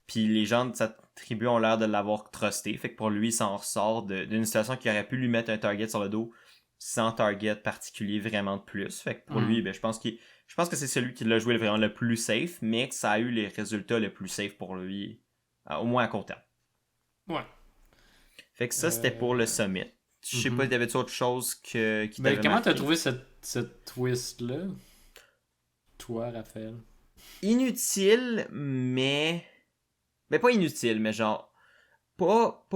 Puis les gens de sa tribu ont l'air de l'avoir trusté, fait que pour lui, il s'en ressort d'une situation qui aurait pu lui mettre un target sur le dos sans target particulier vraiment de plus. Fait que pour lui, ben, je pense que c'est celui qui l'a joué vraiment le plus safe, mais que ça a eu les résultats le plus safe pour lui, au moins à court terme. Ouais. Fait que ça, c'était pour le summit. Je sais pas, t'avais-tu autre chose qui t'avait Comment marqué? t'as trouvé cette twist-là? Toi, Raphaël? Inutile, mais... Ben pas inutile, mais genre... Pas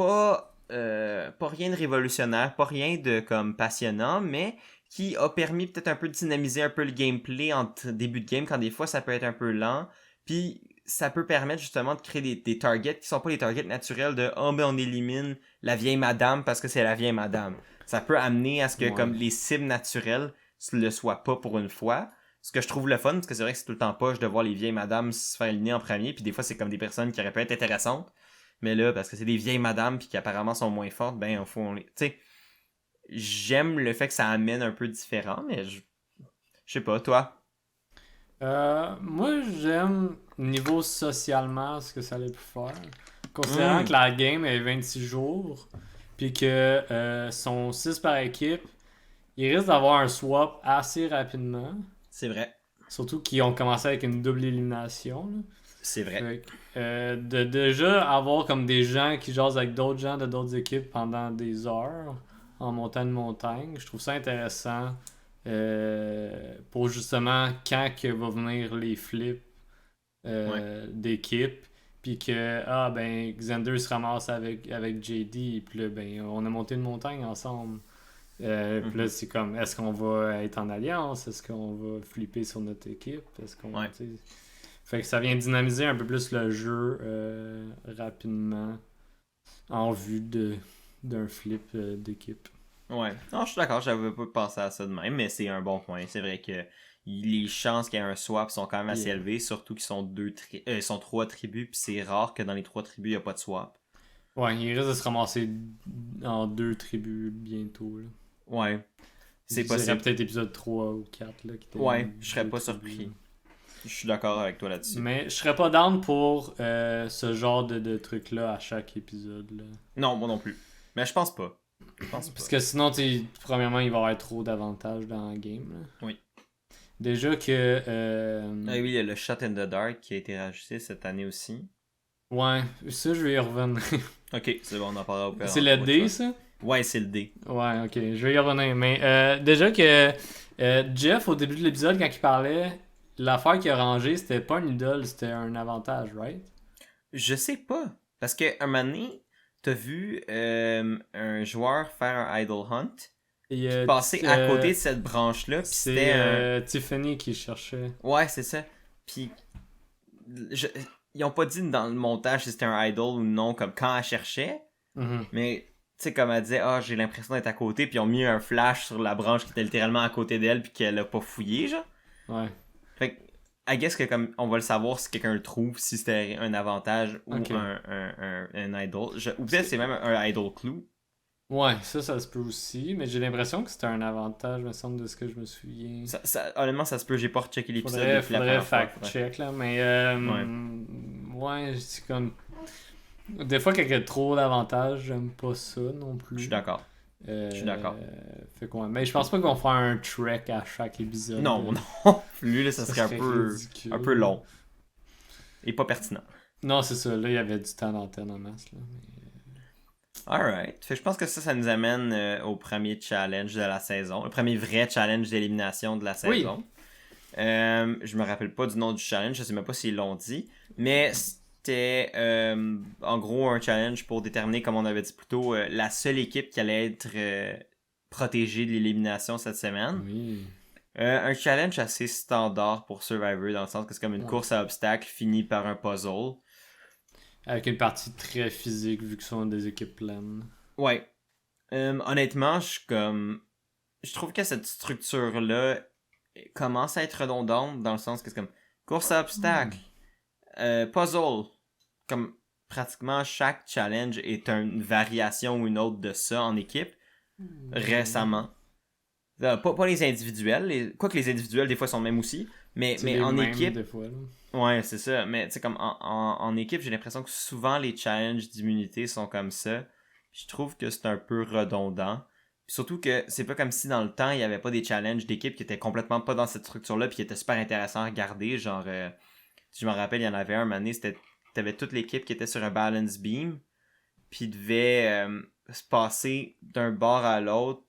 rien de révolutionnaire, pas rien de comme passionnant, mais qui a permis peut-être un peu de dynamiser un peu le gameplay en début de game, quand des fois ça peut être un peu lent. Puis ça peut permettre justement de créer des targets qui sont pas les targets naturels de « Oh, ben on élimine la vieille madame parce que c'est la vieille madame ». Ça peut amener à ce que comme les cibles naturelles ne le soient pas pour une fois. Ce que je trouve le fun, parce que c'est vrai que c'est tout le temps poche de voir les vieilles madames se faire éliminer en premier, puis des fois c'est comme des personnes qui auraient pu être intéressantes. Mais là, parce que c'est des vieilles madames puis qui apparemment sont moins fortes, ben il faut on les... Tu sais, j'aime le fait que ça amène un peu différent, mais je sais pas, toi. Moi, j'aime niveau socialement ce que ça allait pu faire. Considérant que la game est 26 jours, puis que sont 6 par équipe, il risque d'avoir un swap assez rapidement. C'est vrai. Surtout qu'ils ont commencé avec une double élimination. Là. C'est vrai. Fait que, de déjà avoir comme des gens qui jasent avec d'autres gens de d'autres équipes pendant des heures en montant une montagne, je trouve ça intéressant pour justement quand que va venir les flips d'équipe, puis que ben Xander se ramasse avec JD, puis là ben on a monté une montagne ensemble. Puis là c'est comme, est-ce qu'on va être en alliance, est-ce qu'on va flipper sur notre équipe, est-ce qu'on fait que ça vient dynamiser un peu plus le jeu rapidement en vue d'un flip d'équipe. Ouais. Non, je suis d'accord, j'avais pas pensé à ça de même, mais c'est un bon point. C'est vrai que les chances qu'il y ait un swap sont quand même assez Yeah. élevées, surtout qu'ils sont ils sont 3 tribus, puis c'est rare que dans les 3 tribus, il n'y a pas de swap. Ouais, il risque de se ramasser en 2 tribus bientôt, là. Ouais, Je c'est dirais possible. peut-être épisode 3 ou 4 là, qui était Ouais, je serais deux pas tribus, là. surpris. Je suis d'accord avec toi là-dessus. Mais je serais pas down pour ce genre de truc-là à chaque épisode, là. Non, moi non plus. Mais je pense pas. Je pense pas. Parce que sinon, premièrement, il va y avoir trop d'avantages dans la game, là. Oui. Déjà que. Ah oui, il y a le Shot in the Dark qui a été rajouté cette année aussi. Ouais, ça, je vais y revenir. Ok, c'est bon, on en parlera au pire. C'est le D, ça? Ouais, c'est le D. Ouais, ok, je vais y revenir. Mais déjà que Jeff, au début de l'épisode, quand il parlait, l'affaire qu'il a rangée, c'était pas une idole, c'était un avantage, right? Je sais pas. Parce que un moment donné, t'as vu un joueur faire un Idle Hunt, Et puis passer à côté de cette branche-là, puis c'était c'est un. Tiffany qui cherchait. Ouais, c'est ça. Puis je- ils ont pas dit dans le montage si c'était un idol ou non, comme quand elle cherchait, Mhm. mais tu sais, comme elle disait, ah, j'ai l'impression d'être à côté, puis ils ont mis un flash sur la branche qui était littéralement à côté d'elle, puis qu'elle a pas fouillé, genre. Ouais, Fait que, I guess que comme on va le savoir si quelqu'un le trouve, si c'était un avantage ou ok. un idol. Ou peut-être c'est même un idol clue. Ouais, ça se peut aussi, mais j'ai l'impression que c'était un avantage, me semble, de ce que je me souviens. Honnêtement, ça se peut, j'ai pas rechecké l'épisode depuis la Faudrait première fois. fact-check, là, mais Ouais. ouais, c'est comme... Des fois, quand il y a trop d'avantages, j'aime pas ça non Je suis plus. d'accord. Je suis d'accord. Fait quoi. Mais je pense pas qu'on va faire un trek à chaque épisode. Non, non plus, là, ça serait ridicule. un peu long. Et pas pertinent. Non, c'est ça. Là, il y avait du temps d'antenne en masse. Là. Alright. Fait que je pense que ça nous amène au premier challenge de la saison. Le premier vrai challenge d'élimination de la Oui. saison. Je me rappelle pas du nom du challenge, je sais même pas s'ils l'ont dit. Mais c'était en gros un challenge pour déterminer, comme on avait dit plus tôt, la seule équipe qui allait être protégée de l'élimination cette semaine. Oui. Un challenge assez standard pour Survivor, dans le sens que c'est comme une Ouais. course à obstacles finie par un puzzle. Avec une partie très physique, vu que ce sont des équipes pleines. Ouais. Honnêtement, je trouve que cette structure-là commence à être redondante, dans le sens que c'est comme course à obstacles, puzzle. Comme pratiquement chaque challenge est une variation ou une autre de ça en équipe, récemment. Pas les individuels, quoique les individuels des fois sont même aussi, mais C'est les en mêmes, équipe, des fois. Là. ouais, c'est ça. Mais tu sais, comme en équipe, j'ai l'impression que souvent les challenges d'immunité sont comme ça. Je trouve que c'est un peu redondant. Puis surtout que c'est pas comme si dans le temps, il y avait pas des challenges d'équipe qui étaient complètement pas dans cette structure-là, puis qui étaient super intéressants à regarder. Genre, je me rappelle, il y en avait un année, t'avais toute l'équipe qui était sur un balance beam, puis devait se passer d'un bord à l'autre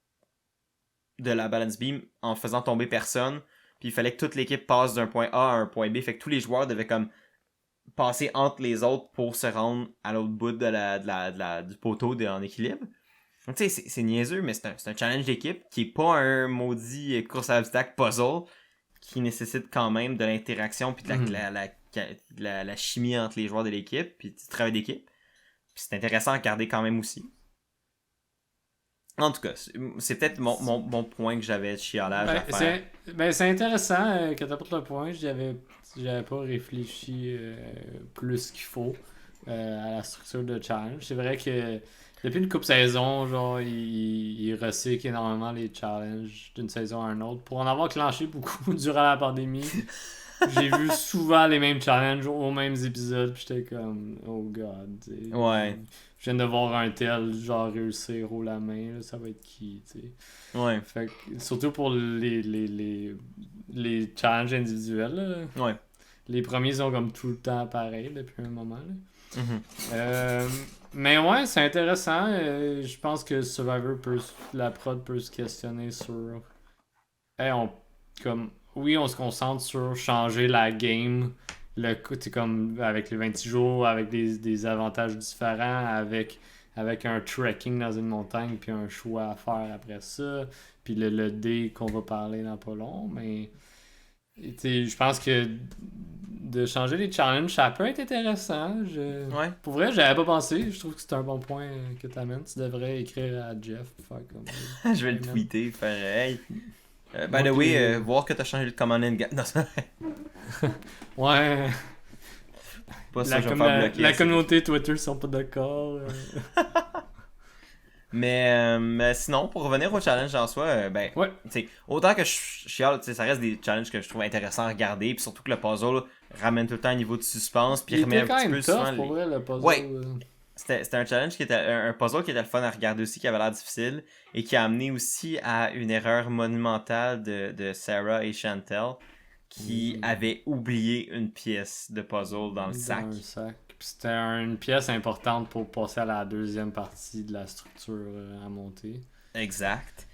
de la balance beam en faisant tomber personne. Puis il fallait que toute l'équipe passe d'un point A à un point B. Fait que tous les joueurs devaient comme passer entre les autres pour se rendre à l'autre bout du poteau en équilibre. Donc tu sais, c'est niaiseux, mais c'est un challenge d'équipe qui est pas un maudit course à obstacle puzzle qui nécessite quand même de l'interaction puis de la chimie entre les joueurs de l'équipe puis du travail d'équipe. Puis c'est intéressant à regarder quand même aussi. En tout cas, c'est peut-être mon point que j'avais de chialage à faire. C'est intéressant que tu apportes le point. J'avais pas réfléchi plus qu'il faut à la structure de challenge. C'est vrai que depuis une couple saison, genre, il recycle énormément les challenges d'une saison à une autre. Pour en avoir clenché beaucoup durant la pandémie, j'ai vu souvent les mêmes challenges aux mêmes épisodes. Puis j'étais comme, oh god. T'sais. Ouais. Je viens de voir un tel genre réussir haut la main, là, ça va être qui, tu sais. Ouais. Fait que, surtout pour les challenges individuels, là. Ouais. Les premiers sont comme tout le temps pareil depuis un moment. Là. Mm-hmm. Mais ouais, c'est intéressant. Je pense que Survivor la prod peut se questionner sur. Hey, oui, on se concentre sur changer la game. C'est comme avec les 26 jours, avec des avantages différents, avec un trekking dans une montagne, puis un choix à faire après ça, puis le dé qu'on va parler dans pas long, mais Je pense que de changer les challenges, ça peut être intéressant. Ouais. Pour vrai, j'avais pas pensé. Je trouve que c'est un bon point que tu amènes. Tu devrais écrire à Jeff pour faire comme. Je vais le tweeter, faire hey. By Moi, the way, puis- voir que t'as changé le command and non, c'est Ouais. pas ça, je vais me faire bloquer. La communauté Twitter sont pas d'accord. Mais sinon, pour revenir au challenge en soi, ben, Ouais. t'sais, autant que je chiale, ça reste des challenges que je trouve intéressants à regarder, puis surtout que le puzzle ramène tout le temps un niveau de suspense, puis Il remet était un quand petit même peu tough, souvent pour vrai, le puzzle. Ouais. C'était un challenge qui était un puzzle qui était le fun à regarder aussi, qui avait l'air difficile, et qui a amené aussi à une erreur monumentale de Sarah et Chantel, qui avaient oublié une pièce de puzzle dans le sac. Puis c'était une pièce importante pour passer à la deuxième partie de la structure à monter. Exact.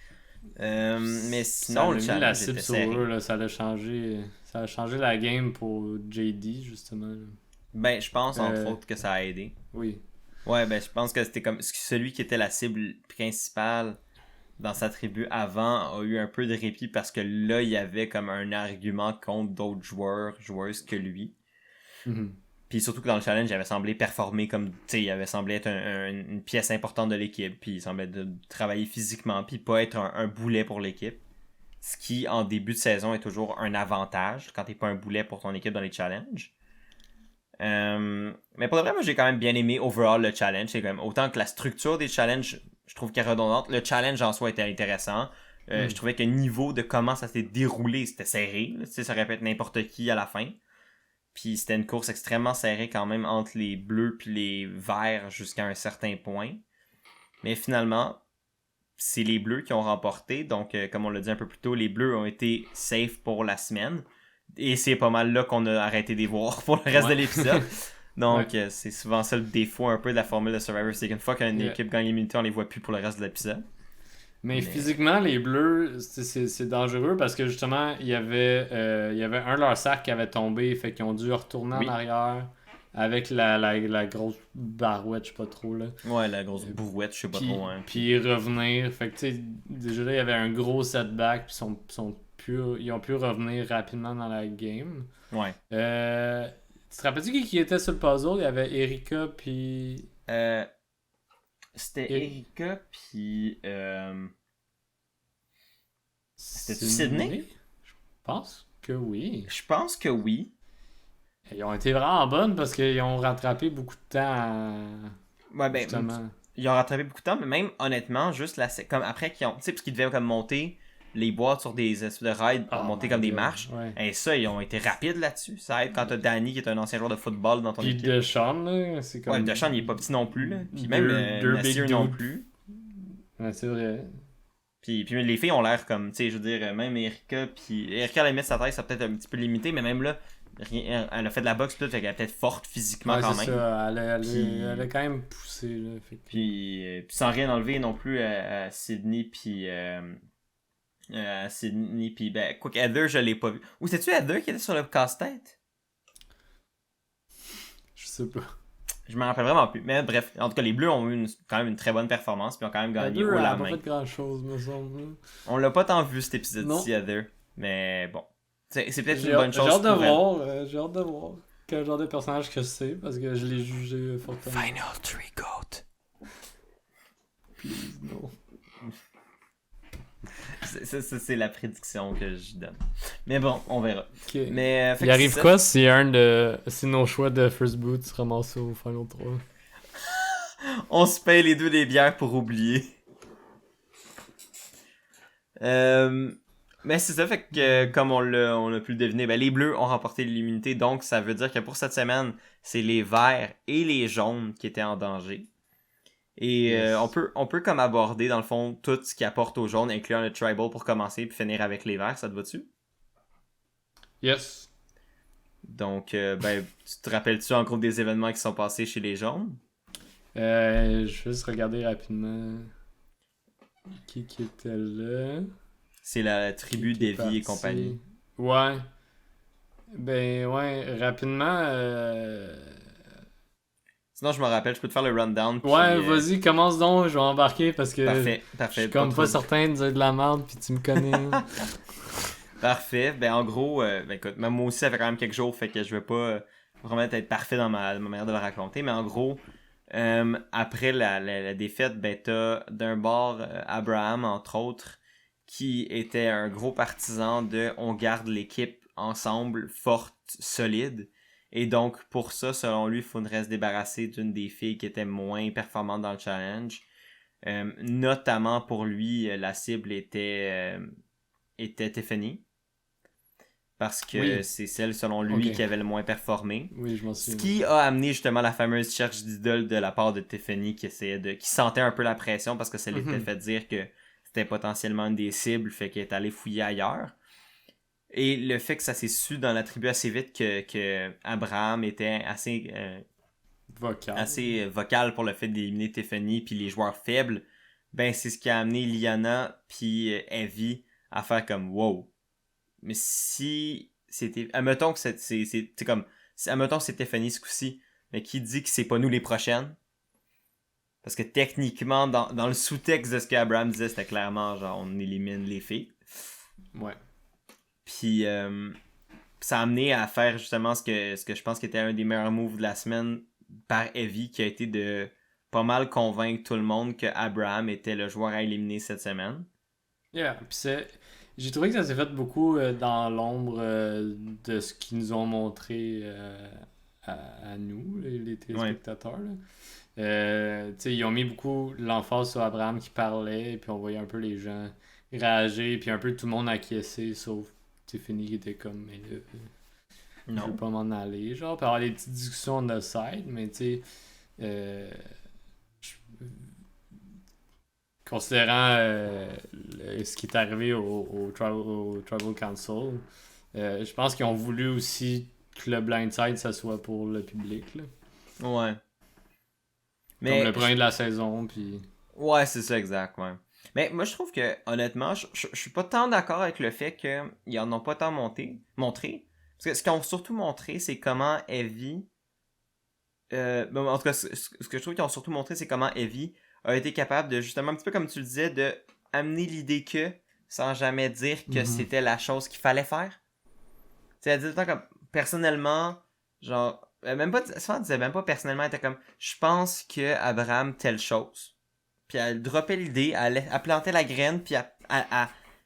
Mais sinon, le ça a mis la challenge cible était sur serré. eux, là, ça a changé la game pour JD, justement. Là. Ben, je pense, entre autres, que ça a aidé. Oui. Ouais, ben, je pense que c'était comme celui qui était la cible principale dans sa tribu avant a eu un peu de répit parce que là, il y avait comme un argument contre d'autres joueuses que lui. Mhm. Puis surtout que dans le challenge, il avait semblé performer comme, tu sais, il avait semblé être une pièce importante de l'équipe, puis il semblait travailler physiquement, puis pas être un boulet pour l'équipe. Ce qui, en début de saison, est toujours un avantage quand t'es pas un boulet pour ton équipe dans les challenges. Mais pour le vrai, moi j'ai quand même bien aimé overall le challenge. C'est quand même autant que la structure des challenges, je trouve qu'elle est redondante. Le challenge en soi était intéressant. Je trouvais que le niveau de comment ça s'est déroulé, c'était serré. Tu sais, ça aurait pu être n'importe qui à la fin. Puis c'était une course extrêmement serrée quand même entre les bleus puis les verts jusqu'à un certain point. Mais finalement, c'est les bleus qui ont remporté. Donc, comme on l'a dit un peu plus tôt, les bleus ont été safe pour la semaine. Et c'est pas mal là qu'on a arrêté de les voir pour le reste de l'épisode. Donc, c'est souvent ça le défaut un peu de la formule de Survivor. C'est qu'une fois qu'une équipe gagne l'immunité, on les voit plus pour le reste de l'épisode. Mais physiquement, les bleus, c'est dangereux parce que justement, il y avait un de leurs sacs qui avait tombé, fait qu'ils ont dû retourner en arrière avec la grosse barouette, je sais pas trop là. Ouais, la grosse brouette, je sais pas trop. Hein. Puis revenir, fait que tu sais, déjà là, il y avait un gros setback, puis ils ont pu revenir rapidement dans la game. Ouais. Tu te rappelles-tu qui était sur le puzzle? Il y avait Erika, puis... C'était Erika, puis... C'était Sydney? Je pense que oui. Je pense que oui. Ils ont été vraiment bonnes parce qu'ils ont rattrapé beaucoup de temps Ouais, ben, justement. Ils ont rattrapé beaucoup de temps, mais même honnêtement, juste comme après qu'ils ont... Tu sais, parce qu'ils devaient comme monter les boîtes sur des espèces de rides pour monter comme des marches. Ouais. Et ça, ils ont été rapides là-dessus. Ça aide quand t'as Danny qui est un ancien joueur de football dans ton Puis équipe. Deshaun, là, c'est comme... Ouais, Deshaun, il est pas petit non plus, là. Puis Deux- même deux Nasir big non dudes. plus. Ouais, c'est vrai. Puis les filles ont l'air comme, tu sais, je veux dire, même Erika, puis Erika, à la limite, sa taille, ça peut-être un petit peu limité, mais même là, elle a fait de la boxe, tout, fait qu'elle est peut-être forte physiquement Ouais, quand c'est même. ça. Puis- Elle a quand même poussé, là. Fait que... Puis sans rien enlever non plus à Sydney, puis ben, quoi que Heather, je l'ai pas vu. Ou c'est-tu Heather qui était sur le casse-tête? Je sais pas. Je m'en rappelle vraiment plus. Mais bref, en tout cas, les Bleus ont eu quand même une très bonne performance, puis ont quand même gagné haut Elle la a pas main. fait grand-chose, me semble. On l'a pas tant vu cet épisode-ci, Non. Heather. Mais bon. C'est peut-être une J'ai bonne chose hâte de pour elle. voir. J'ai hâte de voir quel genre de personnage que c'est parce que je l'ai jugé fortement. Final 3 GOAT. Please, no. C'est la prédiction que je donne. Mais bon, on verra. Ok. Mais, fait Il que arrive c'est quoi si nos choix de First Boot se ramassent au Final 3? ça. On se paye les deux des bières pour oublier. Mais c'est ça, fait que comme on a pu le deviner, ben, les bleus ont remporté l'immunité, donc ça veut dire que pour cette semaine, c'est les verts et les jaunes qui étaient en danger. Et Yes. on peut comme aborder dans le fond tout ce qui apporte aux jaunes, incluant le tribal pour commencer, puis finir avec les verts, ça te va-tu? Yes. Donc, ben, tu te rappelles-tu en gros des événements qui sont passés chez les jaunes? Je vais juste regarder rapidement qui était là. C'est la tribu Qui est d'Evie et parti. compagnie. Ouais. Ben ouais, rapidement. Sinon, je me rappelle, je peux te faire le rundown. puis, Ouais, vas-y, commence donc, je vais embarquer parce que Parfait, je parfait. suis comme trop- pas certain de dire de la merde puis tu me connais. Parfait. Ben, en gros, ben, écoute, même moi aussi, ça fait quand même quelques jours, fait que je vais pas vraiment être parfait dans ma manière de le raconter, mais en gros, après la défaite, ben, t'as d'un bord Abraham, entre autres, qui était un gros partisan de on garde l'équipe ensemble, forte, solide. Et donc, pour ça, selon lui, il faudrait se débarrasser d'une des filles qui était moins performante dans le challenge. Notamment pour lui, la cible était Tiffany. Parce que Oui, c'est celle, selon lui, ok. qui avait le moins performé. Oui, je m'en Ce souviens. qui a amené justement la fameuse cherche d'idole de la part de Tiffany qui sentait un peu la pression parce que ça l'était Mhm. fait dire que c'était potentiellement une des cibles, fait qu'elle est allée fouiller ailleurs. Et le fait que ça s'est su dans la tribu assez vite que Abraham était Vocal. assez vocal pour le fait d'éliminer Tiffany puis les joueurs faibles, ben c'est ce qui a amené Liana puis Evie à faire comme wow. Mais si c'était. Admettons que c'est comme. Admettons que c'est Tiffany ce coup-ci, mais qui dit que c'est pas nous les prochaines? Parce que techniquement, dans le sous-texte de ce qu'Abraham disait, c'était clairement genre on élimine les filles. Ouais. Puis ça a amené à faire justement ce que je pense qui était un des meilleurs moves de la semaine par Evie, qui a été de pas mal convaincre tout le monde que Abraham était le joueur à éliminer cette semaine. Yeah. Puis j'ai trouvé que ça s'est fait beaucoup dans l'ombre de ce qu'ils nous ont montré à nous, les Ouais. téléspectateurs. Là. Tu sais, ils ont mis beaucoup l'emphase sur Abraham qui parlait, et puis on voyait un peu les gens réagir, puis un peu tout le monde acquiescer, sauf Tiffany qui était comme, mais là, je veux Non. pas m'en aller, genre, puis avoir des petites discussions on the side, mais tu sais, euh, je- considérant ce qui est arrivé au Tribal Council, je pense qu'ils ont voulu aussi que le blindside, ça soit pour le public, là. Ouais. Comme le Mais premier de la saison, puis... ouais, c'est ça, exact, ouais. Mais moi, je trouve que, honnêtement, je suis pas tant d'accord avec le fait qu'ils en ont pas tant montré. Parce que ce qu'ils ont surtout montré, c'est comment Evie. Ben, en tout cas, ce que je trouve qu'ils ont surtout montré, c'est comment Evie a été capable de, justement, un petit peu comme tu le disais, de amener l'idée que, sans jamais dire que Mhm. c'était la chose qu'il fallait faire. Tu sais, elle disait tout le temps comme, personnellement, genre, même pas, souvent elle disait même pas personnellement, elle était comme, je pense que Abraham, telle chose. Puis elle droppait l'idée, elle plantait la graine, puis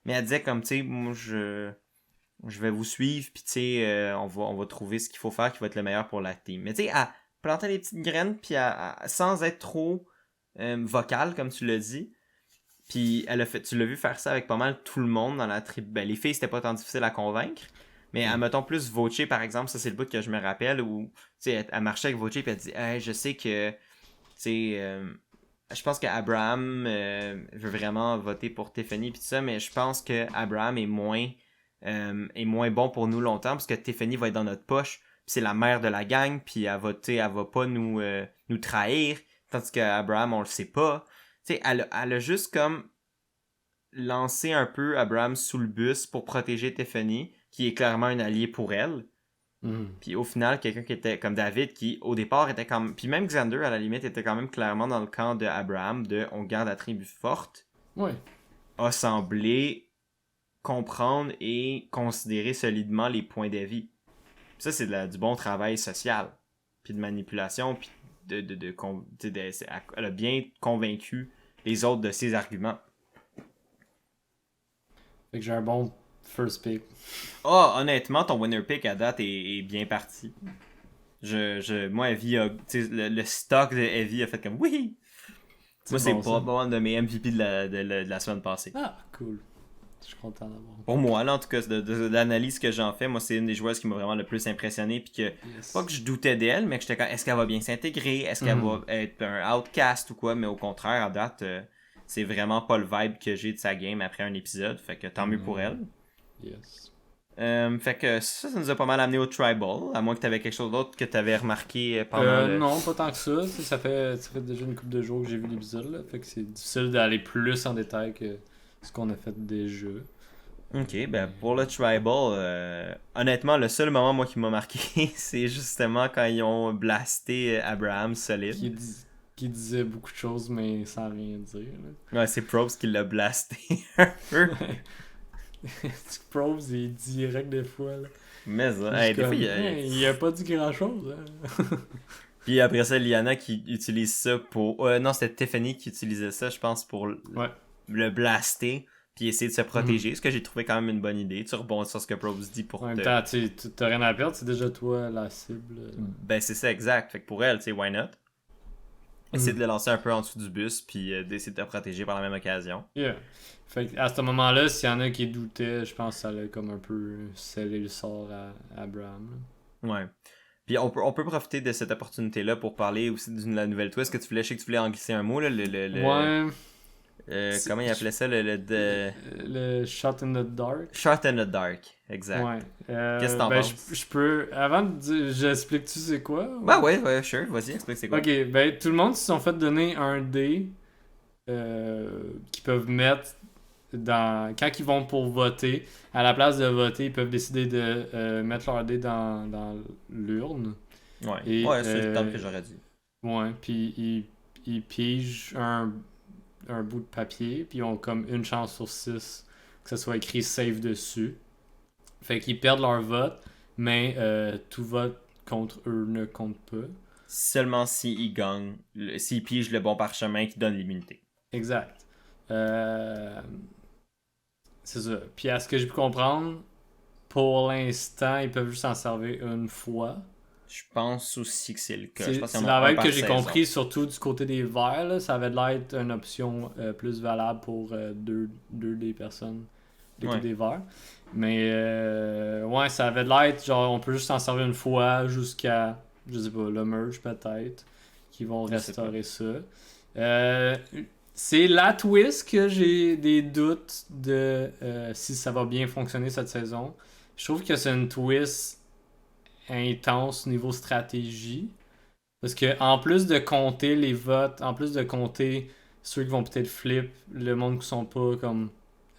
mais elle disait comme, tu sais, moi, je vais vous suivre, puis tu sais, on va trouver ce qu'il faut faire qui va être le meilleur pour la team. Mais tu sais, elle plantait les petites graines, puis sans être trop vocale, comme tu l'as dit. Puis tu l'as vu faire ça avec pas mal tout le monde dans la tribu. Ben, les filles, c'était pas tant difficile à convaincre. Mais Mhm. admettons plus Voce, par exemple, ça c'est le bout que je me rappelle, où tu sais, elle marchait avec Voce, puis elle dit hey, je sais que tu sais, je pense qu'Abraham veut vraiment voter pour Tiffany puis tout ça, mais je pense que Abraham est moins bon pour nous longtemps parce que Tiffany va être dans notre poche, puis c'est la mère de la gang, puis elle va pas nous trahir, tandis qu'Abraham on le sait pas. Tu sais, elle a juste comme lancé un peu Abraham sous le bus pour protéger Tiffany, qui est clairement un allié pour elle. Mhm. Puis au final, quelqu'un qui était comme David, qui au départ était comme. Puis même Xander, à la limite, était quand même clairement dans le camp de Abraham, de on garde la tribu forte, Ouais. a semblé comprendre et considérer solidement les points d'avis. Ça, c'est du bon travail social, puis de manipulation, puis elle a bien convaincu les autres de ses arguments. Fait que j'ai un bon first pick. Ah, honnêtement, ton winner pick à date est bien parti. Moi, Evie le stock de Evie a fait comme oui. Moi, C'est c'est bon ça. pas un de mes MVP de la semaine passée. Ah, cool. Je suis content d'avoir. Pour moi, là, en tout cas, de l'analyse que j'en fais, moi, c'est une des joueuses qui m'a vraiment le plus impressionné. Puis que, pas Yes. que je doutais d'elle, mais que j'étais comme, est-ce qu'elle va bien s'intégrer? Est-ce qu'elle va Mhm. être un outcast ou quoi? Mais au contraire, à date, c'est vraiment pas le vibe que j'ai de sa game après un épisode. Fait que tant mieux pour elle. Yes. Fait que ça nous a pas mal amené au Tribal, à moins que tu avais quelque chose d'autre que tu avais remarqué pendant le. Non, pas tant que ça. Ça fait déjà une couple de jours que j'ai vu l'épisode, là. Fait que c'est difficile d'aller plus en détail que ce qu'on a fait déjà. Ok, ben Mais... pour le Tribal, honnêtement, le seul moment moi qui m'a marqué, c'est justement quand ils ont blasté Abraham qui, solide. dis- qui disait beaucoup de choses, mais sans rien dire, là. Ouais, c'est Probst qui l'a blasté un peu. Probes, il est direct des fois. Là. Mais ça, hey, des fois, il a pas dit grand-chose. Hein. Puis après ça, Liana qui utilise ça pour... non, c'était Tiffany qui utilisait ça, je pense, pour le blaster, puis essayer de se protéger, ce que j'ai trouvé quand même une bonne idée. Tu rebondis sur ce que Probes dit pour En même temps, t'as rien à perdre, c'est déjà toi la cible. Ben, c'est ça, exact. Fait que pour elle, tu sais, why not? Essayer de le lancer un peu en dessous du bus, puis d'essayer de te protéger par la même occasion. Yeah. Fait que à ce moment-là, s'il y en a qui doutaient, je pense que ça allait comme un peu sceller le sort à Abraham. Ouais. Puis on peut profiter de cette opportunité-là pour parler aussi de la nouvelle twist que tu voulais. Je sais que tu voulais en glisser un mot, là. Ouais. Comment il appelait ça? Le Shot in the Dark. Shot in the Dark, exact. Ouais. Qu'est-ce que t'en penses? Je peux. Avant de dire, j'explique-tu c'est quoi? Ou... Bah ouais, sure. Vas-y, explique c'est quoi. Ok, ben tout le monde se sont fait donner un dé qu'ils peuvent mettre quand ils vont pour voter. À la place de voter, ils peuvent décider de mettre leur dé dans l'urne. Ouais, Et, c'est le terme que j'aurais dit. Ouais, puis ils pigent un bout de papier, puis ils ont comme une chance sur 6 que ça soit écrit safe dessus. Fait qu'ils perdent leur vote, mais tout vote contre eux ne compte pas. Seulement s'ils gagnent, s'ils pigent le bon parchemin qui donne l'immunité. Exact. C'est ça. Puis à ce que j'ai pu comprendre, pour l'instant, ils peuvent juste s'en servir une fois. Je pense aussi que c'est le cas. C'est la règle que j'ai compris, surtout du côté des verts. Là, ça avait l'air d'être une option plus valable pour deux des personnes du côté des verts. Mais ouais, ça avait l'air genre on peut juste s'en servir une fois jusqu'à, je sais pas, le merge peut-être, qui vont restaurer ça. C'est la twist que j'ai des doutes de si ça va bien fonctionner cette saison. Je trouve que c'est une twist intense niveau stratégie. Parce que en plus de compter les votes, en plus de compter ceux qui vont peut-être flip, le monde qui sont pas comme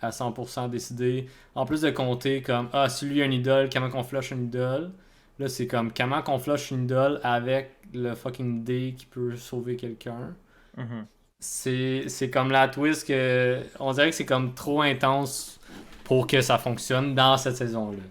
à 100% décidés, en plus de compter comme celui a une idole, comment qu'on flush une idole. Là c'est comme comment qu'on flush une idole avec le fucking dé qui peut sauver quelqu'un. Mm-hmm. C'est comme la twist que on dirait que c'est comme trop intense pour que ça fonctionne dans cette saison-là.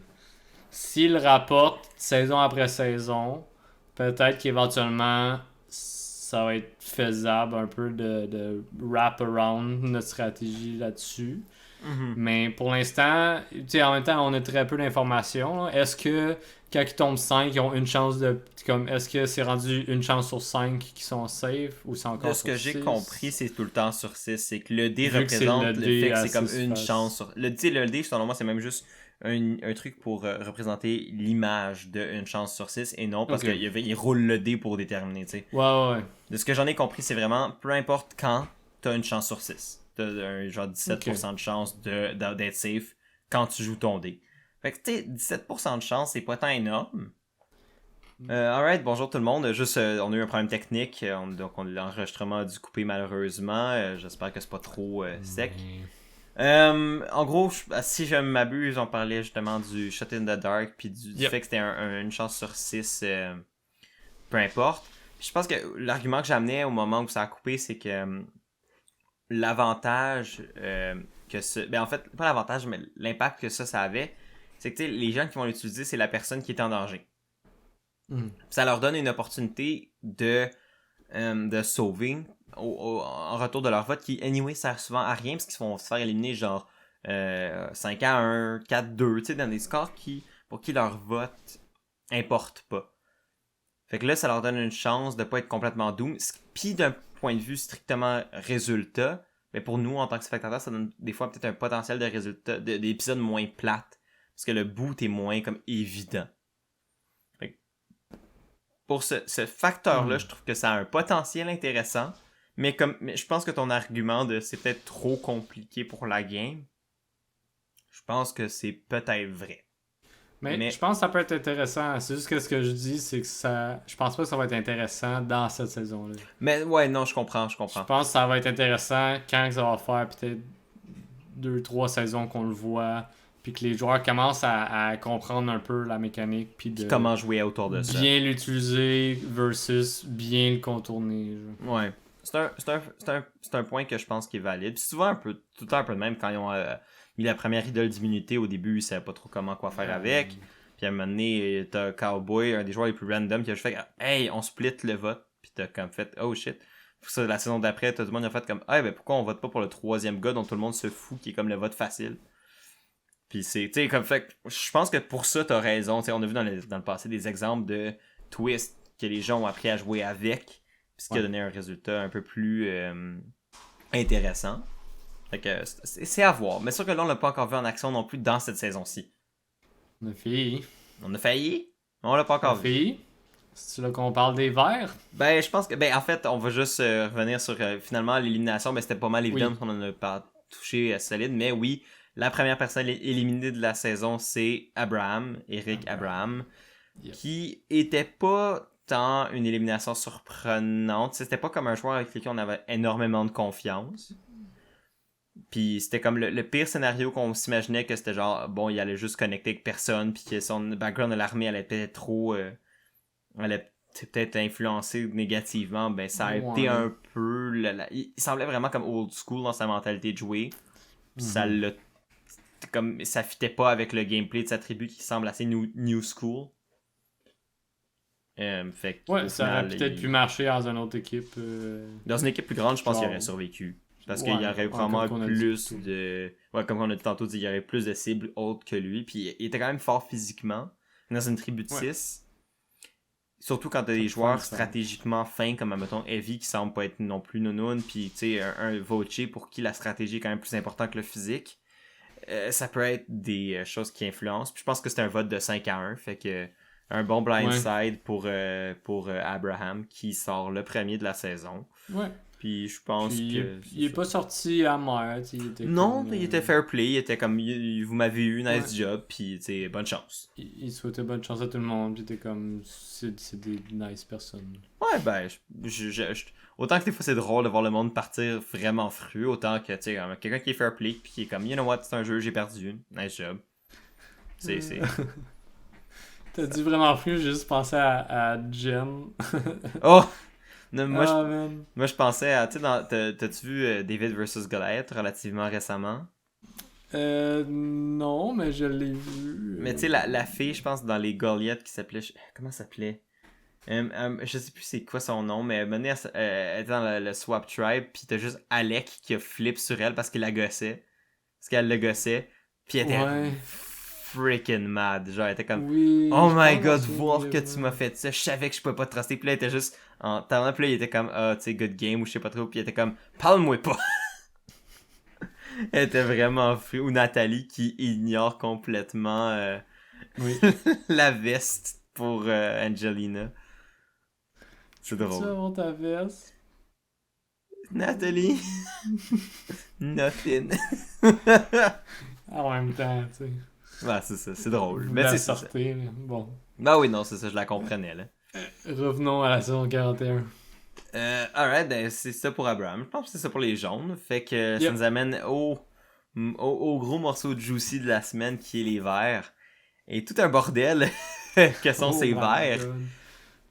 S'il rapporte saison après saison, peut-être qu'éventuellement ça va être faisable un peu de wrap around notre stratégie là-dessus. Mm-hmm. Mais pour l'instant, en même temps, on a très peu d'informations. Est-ce que quand ils tombent 5, ils ont une chance de. Comme, est-ce que c'est rendu une chance sur 5 qui sont safe ou c'est encore de ce que j'ai compris, c'est tout le temps sur 6. C'est que le dé Vu représente le fait que c'est comme une faces. chance sur. Le dé, selon moi, c'est même juste un truc pour représenter l'image d'une chance sur 6 et non parce qu'il roule le dé pour déterminer, tu sais. Ouais. De ce que j'en ai compris, c'est vraiment peu importe quand, t'as une chance sur 6. T'as un genre 17% de chance d'être safe quand tu joues ton dé. Fait que tu sais, 17% de chance, c'est pas tant énorme. Alright, bonjour tout le monde. Juste, on a eu un problème technique, donc l'enregistrement a dû couper malheureusement. J'espère que c'est pas trop sec. En gros, si je m'abuse, on parlait justement du Shot in the Dark puis du fait que c'était une chance sur 6, peu importe. Puis je pense que l'argument que j'amenais au moment où ça a coupé, c'est que l'avantage que ça... Ben en fait, pas l'avantage, mais l'impact que ça avait, c'est que les gens qui vont l'utiliser, c'est la personne qui est en danger. Ça leur donne une opportunité de sauver en retour de leur vote qui, anyway, sert souvent à rien parce qu'ils vont se faire éliminer genre 5-1, 4-2, tu sais, dans des scores pour qui leur vote importe pas. Fait que là, ça leur donne une chance de pas être complètement doom. Puis d'un point de vue strictement résultat, mais pour nous, en tant que spectateurs, ça donne des fois peut-être un potentiel de résultat, d'épisodes moins plates. Parce que le boot est moins comme évident. Pour ce facteur-là, je trouve que ça a un potentiel intéressant, mais je pense que ton argument de c'est peut-être trop compliqué pour la game, je pense que c'est peut-être vrai. Mais je pense que ça peut être intéressant. C'est juste que ce que je dis, c'est que je pense pas que ça va être intéressant dans cette saison-là. Mais ouais, non, je comprends. Je pense que ça va être intéressant quand ça va faire peut-être 2-3 saisons qu'on le voit, puis que les joueurs commencent à comprendre un peu la mécanique, puis comment jouer autour de ça. Bien l'utiliser versus bien le contourner. Ouais. C'est un point que je pense qui est valide. Puis souvent, tout le temps un peu de même quand ils ont mis la première idole d'immunité. Au début, il savait pas trop quoi faire avec. Puis à un moment donné, t'as Cowboy, un des joueurs les plus random, qui a juste fait « Hey, on split le vote. » Puis t'as comme fait « Oh shit. » Pour ça, la saison d'après, tout le monde a fait comme « Hey, ben pourquoi on vote pas pour le troisième gars dont tout le monde se fout, qui est comme le vote facile. » Puis c'est, tu sais, comme fait, je pense que pour ça, t'as raison. T'sais, on a vu dans le passé des exemples de twists que les gens ont appris à jouer avec, puis ce qui a donné un résultat un peu plus intéressant. Fait que c'est à voir. Mais sûr que là, on l'a pas encore vu en action non plus dans cette saison-ci. On a failli. On a failli, mais on l'a pas encore vu. C'est là qu'on parle des verts? Ben, je pense que, en fait, on va juste revenir sur finalement l'élimination, mais c'était pas mal évident qu'on en a pas touché solide, mais oui. La première personne éliminée de la saison, c'est Eric Abraham, qui était pas tant une élimination surprenante. C'était pas comme un joueur avec lequel on avait énormément de confiance. Puis c'était comme le pire scénario qu'on s'imaginait, que c'était genre, bon, il allait juste connecter avec personne, puis que son background de l'armée allait peut-être trop... allait peut-être influencer négativement. Ben, ça a été un peu... il semblait vraiment comme old school dans sa mentalité de jouer. Puis ça l'a... Comme ça fitait pas avec le gameplay de sa tribu qui semble assez new school. Fait ouais, ça aurait peut-être pu marcher dans une autre équipe. Dans une équipe plus grande, je pense qu'il aurait survécu. Parce qu'il y aurait probablement plus de... Ouais, comme on a tantôt dit, il y aurait plus de cibles autres que lui. Puis il était quand même fort physiquement. Dans une tribu de 6. Surtout quand t'as des joueurs stratégiquement fins, comme mettons Heavy, qui semble pas être non plus nounoun. Puis tu sais, un Voce pour qui la stratégie est quand même plus importante que le physique. Ça peut être des choses qui influencent. Puis je pense que c'est un vote de 5-1. Fait que un bon blindside pour Abraham, qui sort le premier de la saison. Ouais. Puis je pense que... Il est pas sorti amer. Il était fair play. Il était comme, vous m'avez eu, nice job. Puis bonne chance. Il souhaitait bonne chance à tout le monde. Puis il était comme, c'est des nice personnes. Ouais, ben, autant que des fois c'est drôle de voir le monde partir vraiment fru, autant que, tu sais, quelqu'un qui est fair play, puis qui est comme, you know what, c'est un jeu, j'ai perdu. Nice job. C'est... T'as dit vraiment fru, j'ai juste pensé à Jen. Oh! Non, moi, je pensais à, tu sais, t'as-tu vu David vs Goliath relativement récemment? Non, mais je l'ai vu. Mais tu sais, la fille, je pense, dans les Goliath qui s'appelait... Comment ça s'appelait? Je sais plus c'est quoi son nom, mais elle était dans le Swap Tribe, pis t'as juste Alec qui a flip sur elle parce qu'il la gossait. Parce qu'elle le gossait. Pis elle était freaking mad. Genre, elle était comme, oh my god, voir que tu m'as fait ça. Je savais que je pouvais pas te truster. Pis là, elle était juste en talent. Pis là, il était comme, tu sais, good game ou je sais pas trop. Pis il était comme, parle-moi pas. Elle était vraiment free. Ou Nathalie qui ignore complètement la veste pour Angelina. C'est drôle. Tu vas avoir ta veste? Nathalie? Nothing. En même temps, tu sais. Ouais, c'est ça, c'est drôle. Mais c'est ça. Bon. Ben oui, non, c'est ça, je la comprenais, là. Revenons à la saison 41. Alright, ben c'est ça pour Abraham. Je pense que c'est ça pour les jaunes. Fait que ça nous amène au gros morceau juicy de la semaine, qui est les verts. Et tout un bordel que sont ces verts.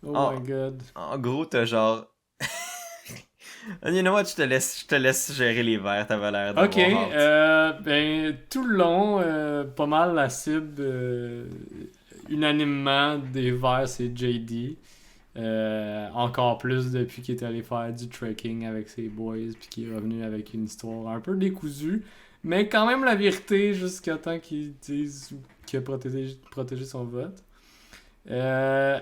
Oh my god. En gros, t'as genre... You know what, je te laisse gérer les verts, t'avais l'air d'avoir hâte. Ben, tout le long, pas mal la cible, unanimement, des verts, c'est JD. Encore plus depuis qu'il est allé faire du trekking avec ses boys, puis qu'il est revenu avec une histoire un peu décousue. Mais quand même la vérité, jusqu'à temps qu'ils disent qu'il a protégé son vote.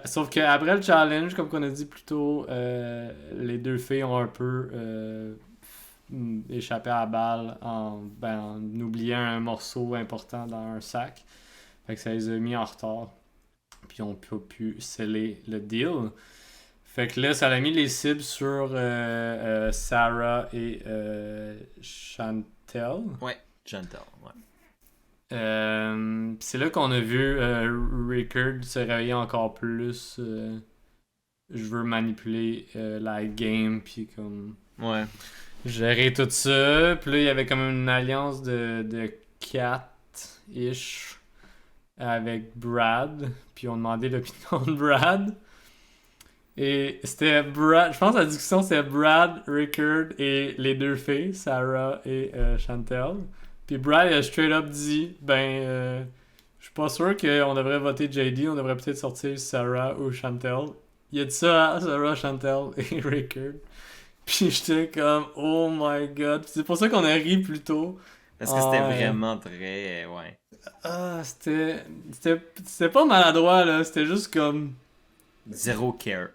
Sauf qu'après le challenge, comme on a dit plus tôt, les deux filles ont un peu échappé à la balle en oubliant un morceau important dans un sac. Fait que ça les a mis en retard. Puis ils ont pas pu sceller le deal. Fait que là, ça a mis les cibles sur Sarah et Chantel. Ouais, Chantel, ouais. C'est là qu'on a vu Rickard se réveiller encore plus. Je veux manipuler la game, puis comme gérer tout ça. Puis là, il y avait comme une alliance de 4-ish avec Brad. Puis on demandait l'opinion de Brad. Et c'était Brad, je pense que la discussion c'était Brad, Rickard et les deux filles, Sarah et Chantel. Puis Brad a straight up dit, je suis pas sûr qu'on devrait voter JD, on devrait peut-être sortir Sarah ou Chantel. Il a dit ça à Sarah, Chantel et Rickard. Puis j'étais comme, oh my god. Puis c'est pour ça qu'on a ri plus tôt. Parce que c'était vraiment très... ouais. Ah, c'était pas maladroit, là. C'était juste comme... Zéro care.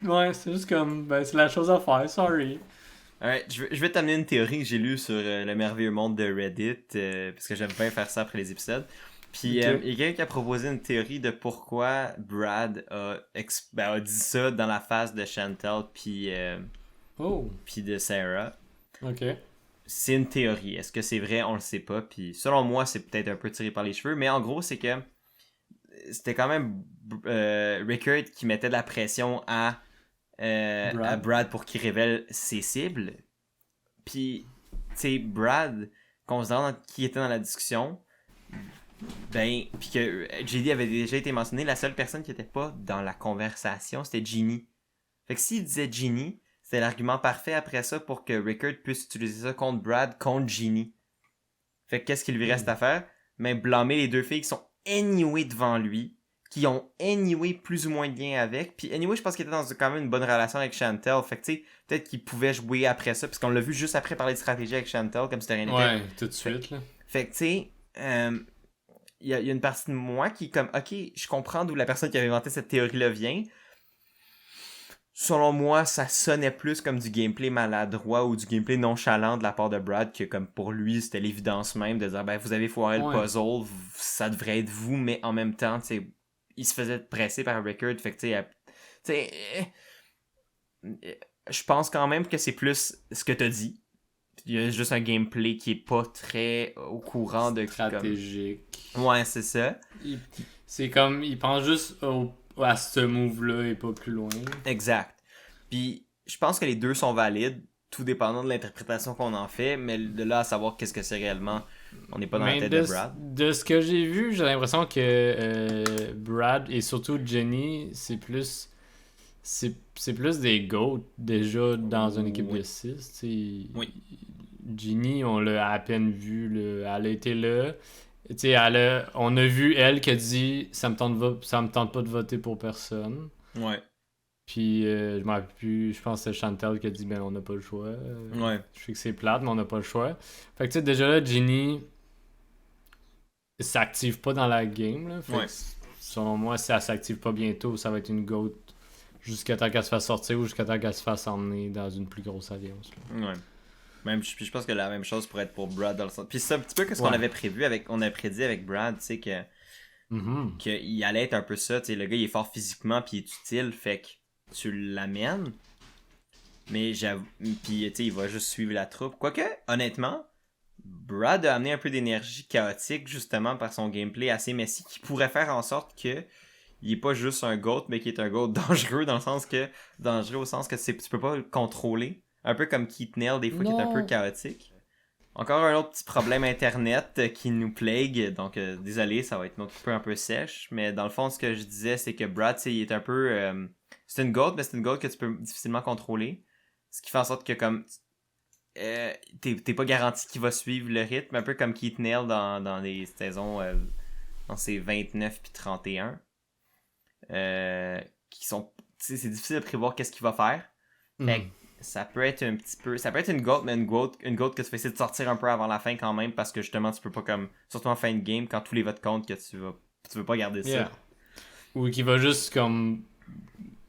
Ouais, c'est juste comme, c'est la chose à faire, sorry. Alright, je vais t'amener une théorie que j'ai lue sur le merveilleux monde de Reddit, parce que j'aime bien faire ça après les épisodes. Puis il y a quelqu'un qui a proposé une théorie de pourquoi Brad a dit ça dans la face de Chantel puis de Sarah. Ok. C'est une théorie. Est-ce que c'est vrai? On le sait pas. Puis selon moi, c'est peut-être un peu tiré par les cheveux. Mais en gros, c'est que c'était quand même Rickard qui mettait de la pression à Brad pour qu'il révèle ses cibles. Puis, tu sais, Brad, considérant qui était dans la discussion, puis que JD avait déjà été mentionné, la seule personne qui était pas dans la conversation, c'était Ginny. Fait que s'il disait Ginny, c'était l'argument parfait après ça pour que Rickard puisse utiliser ça contre Brad, contre Ginny. Fait que qu'est-ce qu'il lui reste à faire? Mais blâmer les deux filles qui sont anyway devant lui, qui ont anyway plus ou moins de lien avec. Puis anyway, je pense qu'il était dans quand même une bonne relation avec Chantel. Fait que tu sais, peut-être qu'il pouvait jouer après ça, parce qu'on l'a vu juste après parler de stratégie avec Chantel, comme c'était rien n'était. Ouais, tout de suite, là. Fait que tu sais, il y a une partie de moi qui est comme, ok, je comprends d'où la personne qui avait inventé cette théorie-là vient. Selon moi, ça sonnait plus comme du gameplay maladroit ou du gameplay nonchalant de la part de Brad, que comme pour lui, c'était l'évidence même de dire, vous avez foiré le puzzle, ça devrait être vous, mais en même temps, tu sais, il se faisait presser par Rickard, fait que tu sais, je pense quand même que c'est plus ce que t'as dit. Il y a juste un gameplay qui est pas très au courant de... stratégique. Ouais, c'est ça. C'est comme, il pense juste à ce move-là et pas plus loin. Exact. Puis, je pense que les deux sont valides, tout dépendant de l'interprétation qu'on en fait, mais de là à savoir qu'est-ce que c'est réellement, on n'est pas dans la tête de Brad. De ce que j'ai vu, j'ai l'impression que Brad et surtout Jenny, c'est plus des GOAT déjà dans une équipe de 6. Oui. Ginny, on l'a à peine vu, elle a été là. On a vu elle qui a dit ça me tente pas de voter pour personne. Ouais. Puis je m'en rappelle plus, je pense que c'est Chantel qui a dit on n'a pas le choix. Ouais. Je sais que c'est plate, mais on n'a pas le choix. Fait que déjà là, Ginny s'active pas dans la game. Là. Fait que, selon moi, si elle s'active pas bientôt, ça va être une GOAT jusqu'à temps qu'elle se fasse sortir ou jusqu'à temps qu'elle se fasse emmener dans une plus grosse alliance. Là. Ouais. Puis je pense que la même chose pourrait être pour Brad dans le sens. Puis c'est un petit peu ce qu'on avait prévu on a prédit avec Brad, tu sais que qu'il allait être un peu ça, tu sais, le gars il est fort physiquement puis il est utile, fait que tu l'amènes. Mais j'avoue, puis tu sais, il va juste suivre la troupe. Quoique, honnêtement, Brad a amené un peu d'énergie chaotique justement par son gameplay assez messy qui pourrait faire en sorte que il est pas juste un GOAT, mais qu'il est un GOAT dangereux dans le sens que dangereux au sens que tu peux pas le contrôler. Un peu comme Keith Neal, des fois, qui est un peu chaotique. Encore un autre petit problème internet qui nous plague. Donc, désolé, ça va être notre coupure un peu sèche. Mais dans le fond, ce que je disais, c'est que Brad, il est un peu... c'est une GOAT, mais c'est une GOAT que tu peux difficilement contrôler. Ce qui fait en sorte que, comme... t'es pas garanti qu'il va suivre le rythme. Un peu comme Keith Neal dans les saisons... dans ses 29 puis 31. Qui sont... c'est difficile de prévoir qu'est-ce qu'il va faire. Fait que ça peut être un petit peu... Ça peut être une GOAT, mais une GOAT que tu vas essayer de sortir un peu avant la fin quand même, parce que justement, tu peux pas comme... Surtout en fin de game, quand tous les votes comptent, que tu veux pas garder ça. Ou qui va juste comme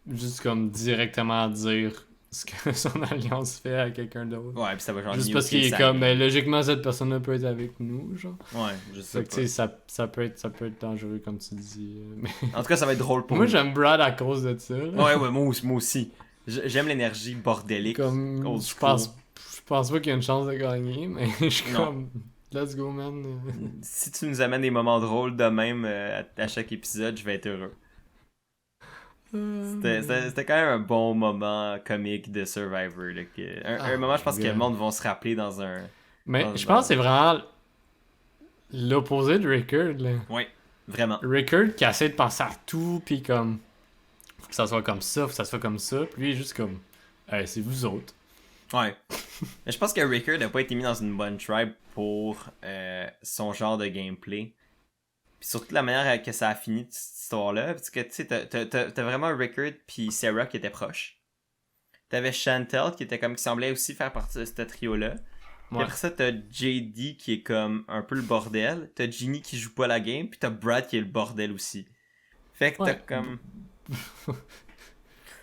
directement dire ce que son alliance fait à quelqu'un d'autre. Ouais, puis ça va genre... Juste parce qu'il est comme, logiquement, cette personne-là peut être avec nous, genre. Ouais, je sais pas. Ça peut être dangereux, comme tu dis. Mais... En tout cas, ça va être drôle pour moi, j'aime Brad à cause de ça. Là. Ouais, moi aussi. J'aime l'énergie bordélique. Comme, je pense pas qu'il y a une chance de gagner, mais je suis comme, let's go, man. Si tu nous amènes des moments drôles de même à chaque épisode, je vais être heureux. C'était quand même un bon moment comique de Survivor. Là, un moment, je pense que le monde va se rappeler dans un... Mais je pense que c'est vraiment l'opposé de Rickard. Là. Oui, vraiment. Rickard qui essaie de penser à tout, puis comme... Faut que ça soit comme ça, faut que ça soit comme ça. Puis lui, il est juste comme... c'est vous autres. Ouais. Mais je pense que Ricker n'a pas été mis dans une bonne tribe pour son genre de gameplay. Puis surtout la manière que ça a fini cette histoire-là. Parce que tu sais, t'as vraiment Rickard puis Sarah qui étaient proches. T'avais Chantel qui était comme qui semblait aussi faire partie de ce trio-là. Puis Ouais. après ça, t'as JD qui est comme un peu le bordel. T'as Ginny qui joue pas la game. Puis t'as Brad qui est le bordel aussi. Fait que t'as Ouais. comme.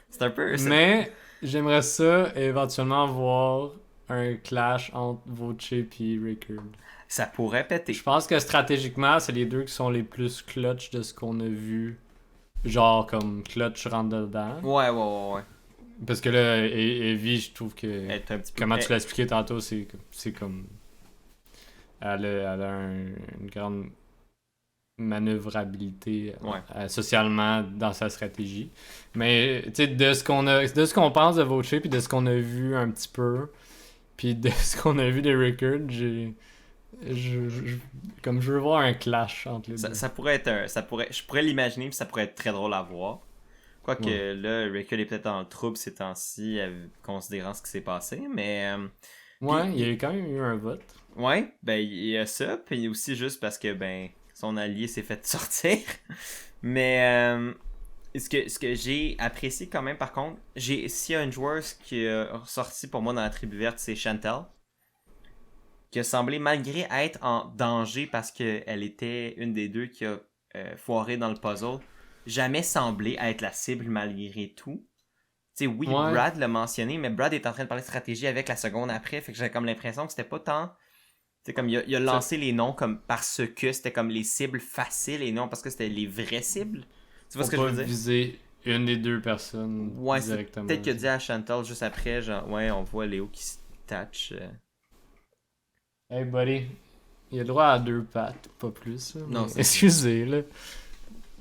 C'est un peu. Mais j'aimerais ça éventuellement voir un clash entre Voce et Rickard. Ça pourrait péter. Je pense que stratégiquement, c'est les deux qui sont les plus clutch de ce qu'on a vu. Genre comme clutch rentre dedans. Ouais. Parce que là, Evie, je trouve que. Elle est un petit peu. Comment tu l'as expliqué tantôt, c'est comme. Elle a une grande manœuvrabilité socialement dans sa stratégie. Mais tu sais, de ce qu'on pense de Voce puis de ce qu'on a vu un petit peu, puis de ce qu'on a vu de Rickard, comme je veux voir un clash entre les deux. Ça pourrait être je pourrais l'imaginer puis ça pourrait être très drôle à voir. Quoique là, Rickard est peut-être dans le trouble ces temps-ci, considérant ce qui s'est passé, mais... ouais, il y a quand même eu un vote. Ouais, ben il y a ça, puis aussi juste parce que ben son allié s'est fait sortir. Mais ce que j'ai apprécié quand même par contre, s'il y a une joueuse qui est ressortie pour moi dans la tribu verte, c'est Chantel. Qui a semblé, malgré être en danger parce qu'elle était une des deux qui a foiré dans le puzzle, jamais semblé être la cible malgré tout. Tu sais, oui, Ouais. Brad l'a mentionné, mais Brad est en train de parler de stratégie avec la seconde après, fait que j'avais comme l'impression que c'était pas tant... C'est comme il a lancé les noms comme parce que c'était comme les cibles faciles et non parce que c'était les vraies cibles. Tu vois ce que je veux dire? Viser une des deux personnes Ouais, directement. peut-être qu'il a dit à Chantal juste après, genre, ouais, on voit Léo qui se touch. Hey buddy, il a le droit à 2 pattes, pas plus. Là, Non, mais- c'est- excusez là.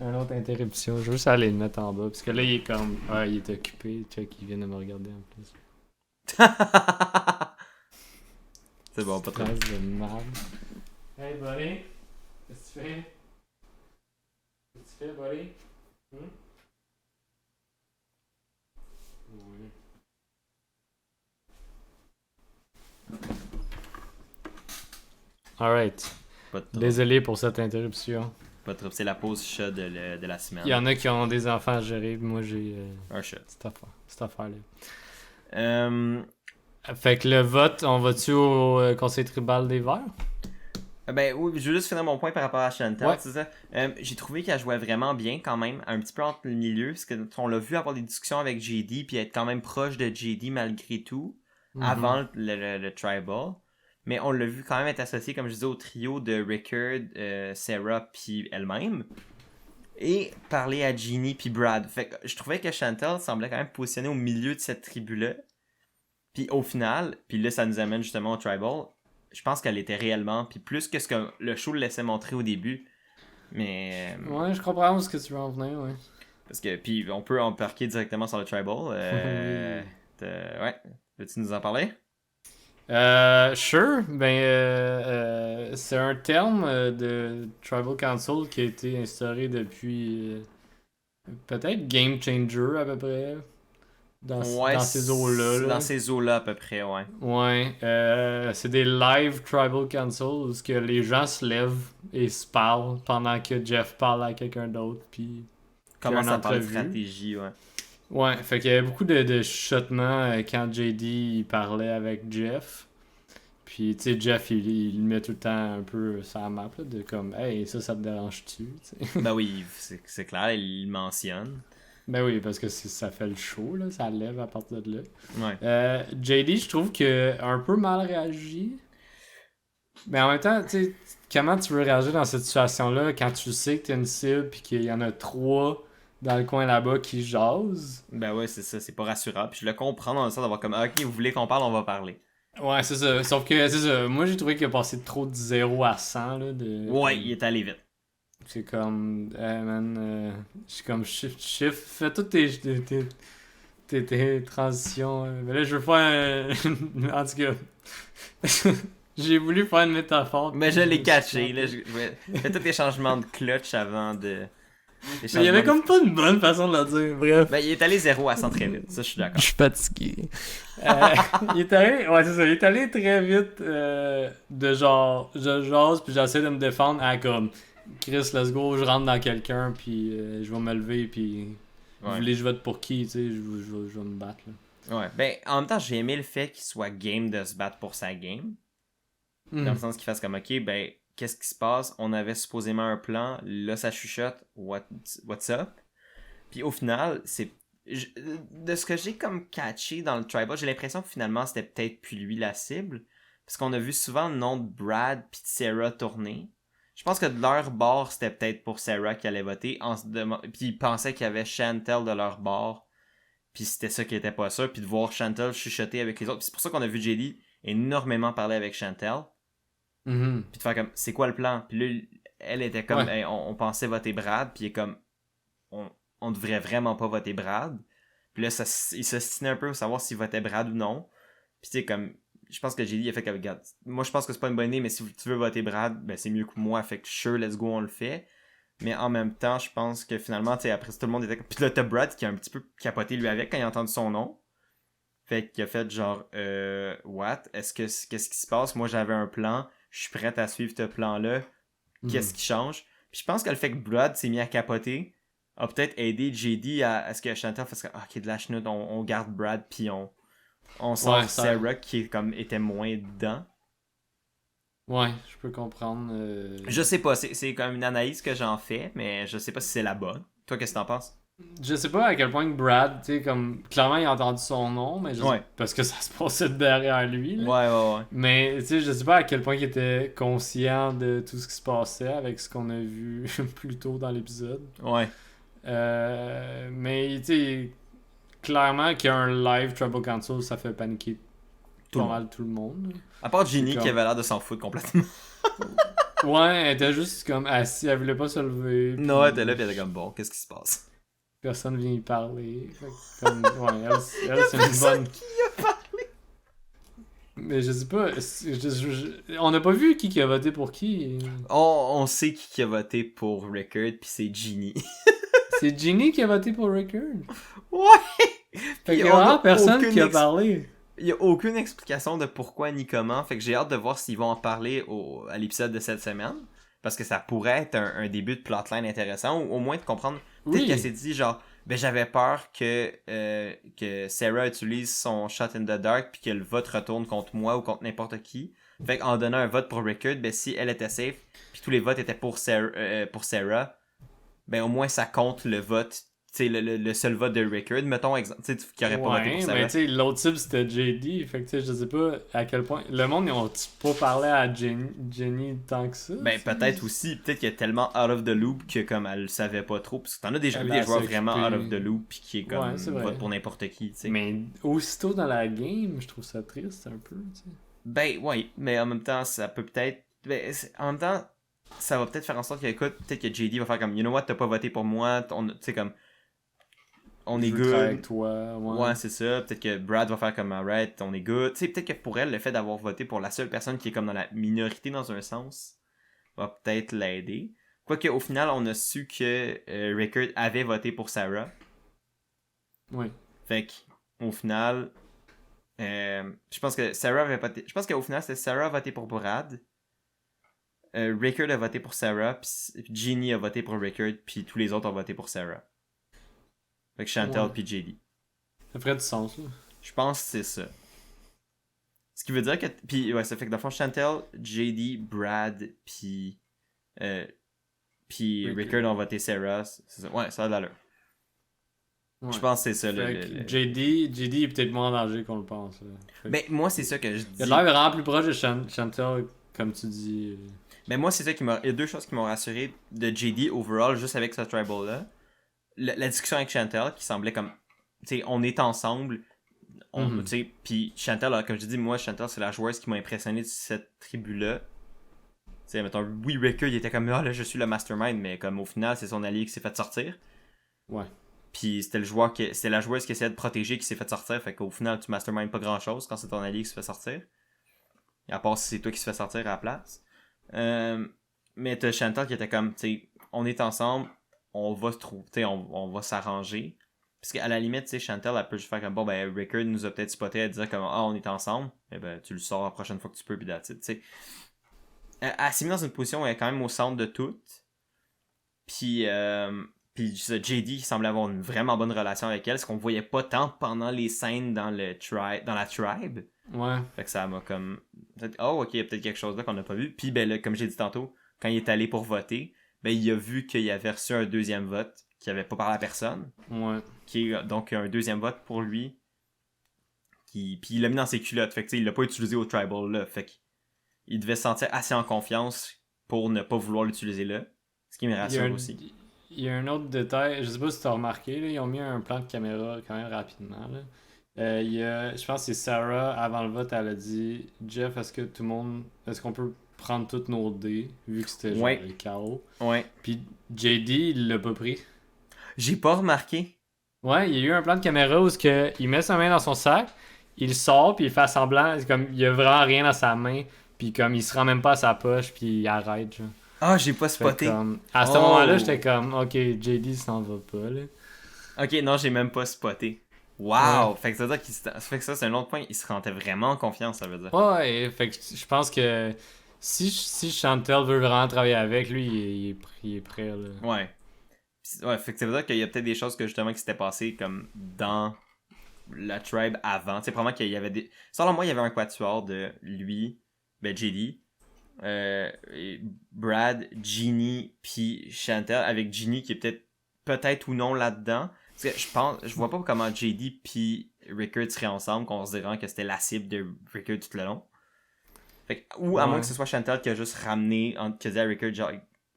Une autre interruption, je veux juste aller le mettre en bas. Parce que là, il est comme. Ah, il est occupé. Check, il vient de me regarder en plus. C'est bon, pas trop. Trace de merde. Hey buddy, qu'est-ce que tu fais? Qu'est-ce que tu fais, buddy? Oui. Alright. Pas trop. Désolé pour cette interruption. Pas trop. C'est la pause chat de la semaine. Il y en a qui ont des enfants à gérer, moi j'ai Un chat. cette affaire-là. Euh, Fait que le vote, on va-tu au conseil tribal des Verts? Ben oui, je veux juste finir mon point par rapport à Chantal, Ouais. c'est ça. J'ai trouvé qu'elle jouait vraiment bien quand même, un petit peu entre le milieu, parce que on l'a vu avoir des discussions avec JD, puis être quand même proche de JD malgré tout, avant le Tribal. Mais on l'a vu quand même être associé, comme je disais, au trio de Rickard, Sarah, puis elle-même. Et parler à Ginny puis Brad. Fait que je trouvais que Chantal semblait quand même positionnée au milieu de cette tribu-là. Puis au final, puis là ça nous amène justement au Tribal, je pense qu'elle était réellement, puis plus que ce que le show le laissait montrer au début. Mais... Ouais, je comprends où ce que tu veux en venir, ouais. Parce que, puis on peut embarquer directement sur le Tribal. Ouais, veux-tu nous en parler? Sure, c'est un terme de Tribal Council qui a été instauré depuis peut-être Game Changer à peu près dans ces eaux-là. là. Dans ces eaux-là à peu près, ouais. Ouais, c'est des live Tribal Council où ce que les gens se lèvent et se parlent pendant que Jeff parle à quelqu'un d'autre, puis Comment une ça parle de entrevue. stratégie, ouais. Ouais, fait qu'il y avait beaucoup de chuchotements quand JD il parlait avec Jeff. Puis, tu sais, Jeff, il le met tout le temps un peu sur la map, là, de comme, hey, ça te dérange-tu? Tu sais. Ben oui, c'est clair, il le mentionne. Ben oui, parce que ça fait le show, là, ça lève à partir de là. Ouais. JD, je trouve que un peu mal réagi. Mais en même temps, tu sais, comment tu veux réagir dans cette situation-là quand tu sais que t'es une cible puis qu'il y en a 3 dans le coin là-bas qui jasent? Ben ouais, c'est ça, c'est pas rassurant. Puis je le comprends dans le sens d'avoir comme, ok, vous voulez qu'on parle, on va parler. Ouais, c'est ça. Sauf que, c'est ça. Moi, j'ai trouvé qu'il a passé trop de 0 à 100, là. Ouais, il est allé vite. C'est comme, je suis comme, shift, fais toutes tes transitions. Mais là, je veux faire en tout cas, j'ai voulu faire une métaphore. Mais je l'ai catché, là. Fais tous les changements de clutch avant de Mais il y avait comme pas une bonne façon de le dire, bref. Ben, il est allé 0 à 100 très vite, ça je suis d'accord. Je suis fatigué. Il est allé, ouais, c'est ça, il est allé très vite de genre, je jase, puis j'essaie de me défendre à comme, Chris, let's go, je rentre dans quelqu'un, puis je vais me lever, puis vous voulez je vote pour qui, tu sais, je vais me battre, là. Ouais, ben, en même temps, j'ai aimé le fait qu'il soit game de se battre pour sa game. Dans le sens qu'il fasse comme, ok, ben, qu'est-ce qui se passe? On avait supposément un plan, là ça chuchote, what's up? Puis au final, de ce que j'ai comme catché dans le tribal, j'ai l'impression que finalement c'était peut-être plus lui la cible. Parce qu'on a vu souvent le nom de Brad puis de Sarah tourner. Je pense que de leur bord, c'était peut-être pour Sarah qui allait voter. Puis ils pensaient qu'il y avait Chantel de leur bord. Puis c'était ça qui était pas sûr. Puis de voir Chantel chuchoter avec les autres. Puis c'est pour ça qu'on a vu JD énormément parler avec Chantel. Mm-hmm. Puis de faire comme, c'est quoi le plan? Puis là, elle était comme, Ouais. hey, on pensait voter Brad. Puis il est comme, on devrait vraiment pas voter Brad. Puis là, il s'ostinait un peu pour savoir s'il votait Brad ou non. Puis tu sais, comme, je pense que j'ai dit, il a fait comme, regarde, moi je pense que c'est pas une bonne idée, mais si tu veux voter Brad, ben c'est mieux que moi. Fait que sure, let's go, on le fait. Mais en même temps, je pense que finalement, tu sais, après tout le monde était comme. Puis là, t'as Brad qui a un petit peu capoté lui avec quand il a entendu son nom. Fait qu'il a fait genre, what? Qu'est-ce qui se passe? Moi j'avais un plan, je suis prêt à suivre ce plan-là. Qu'est-ce qui change? Puis je pense que le fait que Brad s'est mis à capoter a peut-être aidé JD à ce que Chantal fasse comme, ok, de la chenoute, on garde Brad, puis on sort Ouais, Sarah qui est comme était moins dedans. Ouais, je peux comprendre. Je sais pas, c'est comme une analyse que j'en fais, mais je sais pas si c'est la bonne. Toi, qu'est-ce que t'en penses? Je sais pas à quel point que Brad, tu sais, comme, clairement, il a entendu son nom, mais Ouais. parce que ça se passait derrière lui, là. Ouais. Mais, tu sais, je sais pas à quel point il était conscient de tout ce qui se passait avec ce qu'on a vu plus tôt dans l'épisode. Ouais. Mais, tu sais, clairement qu'il y a un live Tribal Council, ça fait paniquer pas mal tout le monde. À part Ginny comme... qui avait l'air de s'en foutre complètement. Ouais, elle était juste comme assise, elle voulait pas se lever. Non, elle était là, puis elle était comme, bon, qu'est-ce qui se passe? Personne vient y parler. Fait que, comme, ouais, elle c'est une bonne. Qui a parlé? Mais je sais pas. On n'a pas vu qui a voté pour qui. On sait qui a voté pour Rickard, puis c'est Ginny. C'est Ginny qui a voté pour Rickard. Ouais! Fait qu'il y a vraiment personne qui a parlé. Il n'y a aucune explication de pourquoi ni comment. Fait que j'ai hâte de voir s'ils vont en parler à l'épisode de cette semaine. Parce que ça pourrait être un début de plotline intéressant. Ou au moins de comprendre. Peut-être qu'elle s'est dit genre, ben j'avais peur que Sarah utilise son shot in the dark puis que le vote retourne contre moi ou contre n'importe qui. Fait qu'en donnant un vote pour Rickard, ben si elle était safe puis tous les votes étaient pour Sarah, ben au moins ça compte le vote. Tu sais, le seul vote de Rickard, mettons, exemple, tu sais, qui aurait pas voté pour Sarah. Mais tu sais, l'autre type c'était JD. Fait que tu sais, je sais pas à quel point. Le monde, ils ont pas parlé à Jenny tant que ça? Ben peut-être aussi, peut-être qu'elle est tellement out of the loop que comme elle le savait pas trop. Parce que t'en as déjà vu des joueurs vraiment out of the loop pis qui est comme vote pour n'importe qui, tu sais. Mais aussitôt dans la game, je trouve ça triste un peu, tu sais. Ben ouais, mais en même temps, ça peut peut-être. Ben, en même temps, ça va peut-être faire en sorte qu'écoute, peut-être que JD va faire comme, you know what, t'as pas voté pour moi, tu sais, comme. On est good. Avec toi, ouais, c'est ça. Peut-être que Brad va faire comme alright, on est good. Tu sais, peut-être que pour elle, le fait d'avoir voté pour la seule personne qui est comme dans la minorité dans un sens va peut-être l'aider. Quoique au final, on a su que Rickard avait voté pour Sarah. Oui. Fait qu'au final, je pense que Sarah avait voté. Je pense qu'au final, c'était Sarah a voté pour Brad. Rickard a voté pour Sarah. Puis Ginny a voté pour Rickard. Puis tous les autres ont voté pour Sarah. Fait que Chantal puis JD. Ça ferait du sens, là. Je pense que c'est ça. Ce qui veut dire que... Puis ouais, ça fait que dans le fond, Chantal, JD, Brad, puis Rickard ont voté Sarah. C'est ça. Ouais, ça a de l'allure. Ouais. Je pense que c'est ça. JD est peut-être moins en danger qu'on le pense. Mais moi, c'est ça que je dis. Il a l'air vraiment plus proche de Chantal, comme tu dis. Mais moi, c'est ça qui m'a... Il y a deux choses qui m'ont rassuré de JD overall, juste avec ce tribal-là. La discussion avec Chantal qui semblait comme, tu sais, on est ensemble, tu sais, puis Chantal, comme je dis, moi, Chantal, c'est la joueuse qui m'a impressionné de cette tribu-là. Tu sais, mettons, oui, Rickard, il était comme, ah là, je suis le mastermind, mais comme au final, c'est son allié qui s'est fait sortir. Ouais. Puis c'était la joueuse qui essayait de protéger qui s'est fait sortir, fait qu'au final, tu mastermind pas grand-chose quand c'est ton allié qui se fait sortir. Et à part si c'est toi qui se fait sortir à la place. Mais t'as Chantal qui était comme, tu sais, on est ensemble, on va se trouver, on va s'arranger. Parce qu'à la limite, tu sais, Chantel, elle peut juste faire comme, bon, ben, Rickard nous a peut-être spoté à dire comme, ah, on est ensemble. Eh ben, tu le sors la prochaine fois que tu peux, puis that's it, tu sais. Elle s'est mise dans une position où elle est quand même au centre de tout. Puis JD qui semblait avoir une vraiment bonne relation avec elle, ce qu'on voyait pas tant pendant les scènes dans la tribe. Ouais. Fait que ça m'a comme... Oh, ok, il y a peut-être quelque chose là qu'on n'a pas vu. Puis, ben là, comme j'ai dit tantôt, quand il est allé pour voter, ben il a vu qu'il avait reçu un deuxième vote, qu'il avait pas parlé à personne. Ouais. Qui est donc un deuxième vote pour lui. Puis il l'a mis dans ses culottes. Fait que, il l'a pas utilisé au tribal là. Fait qu'il devait se sentir assez en confiance pour ne pas vouloir l'utiliser là. Ce qui me rassure aussi. Il y a un autre détail, je sais pas si tu as remarqué, là, ils ont mis un plan de caméra quand même rapidement. Là. Je pense que c'est Sarah, avant le vote, elle a dit Jeff, est-ce qu'on peut prendre toutes nos dés, vu que c'était genre le chaos. Ouais. Puis JD, il l'a pas pris. J'ai pas remarqué. Ouais, il y a eu un plan de caméra où il met sa main dans son sac, il sort, puis il fait semblant, comme il y a vraiment rien dans sa main, puis comme il se rend même pas à sa poche, puis il arrête, genre. Ah, j'ai pas spoté. À ce moment-là, j'étais comme, ok, JD s'en va pas, là. Ok, non, j'ai même pas spoté. Wow! Ouais. Fait que ça veut dire fait que ça, c'est un autre point. Il se rendait vraiment en confiance, ça veut dire. Ouais, fait que je pense que si Chantel veut vraiment travailler avec lui, il est prêt, là. Ouais. Ouais, fait que ça veut dire qu'il y a peut-être des choses que justement qui s'étaient passées comme dans la tribe avant. Tu sais, probablement qu'il y avait des... Selon moi, il y avait un quatuor de lui, ben JD, Brad, Ginny, puis Chantel, avec Ginny qui est peut-être ou non là-dedans. Parce que je vois pas comment JD puis Rickard seraient ensemble, considérant que c'était la cible de Rickard tout le long. Fait que, ou à moins que ce soit Chantel qui a juste ramené, qui a dit à Rickard, genre,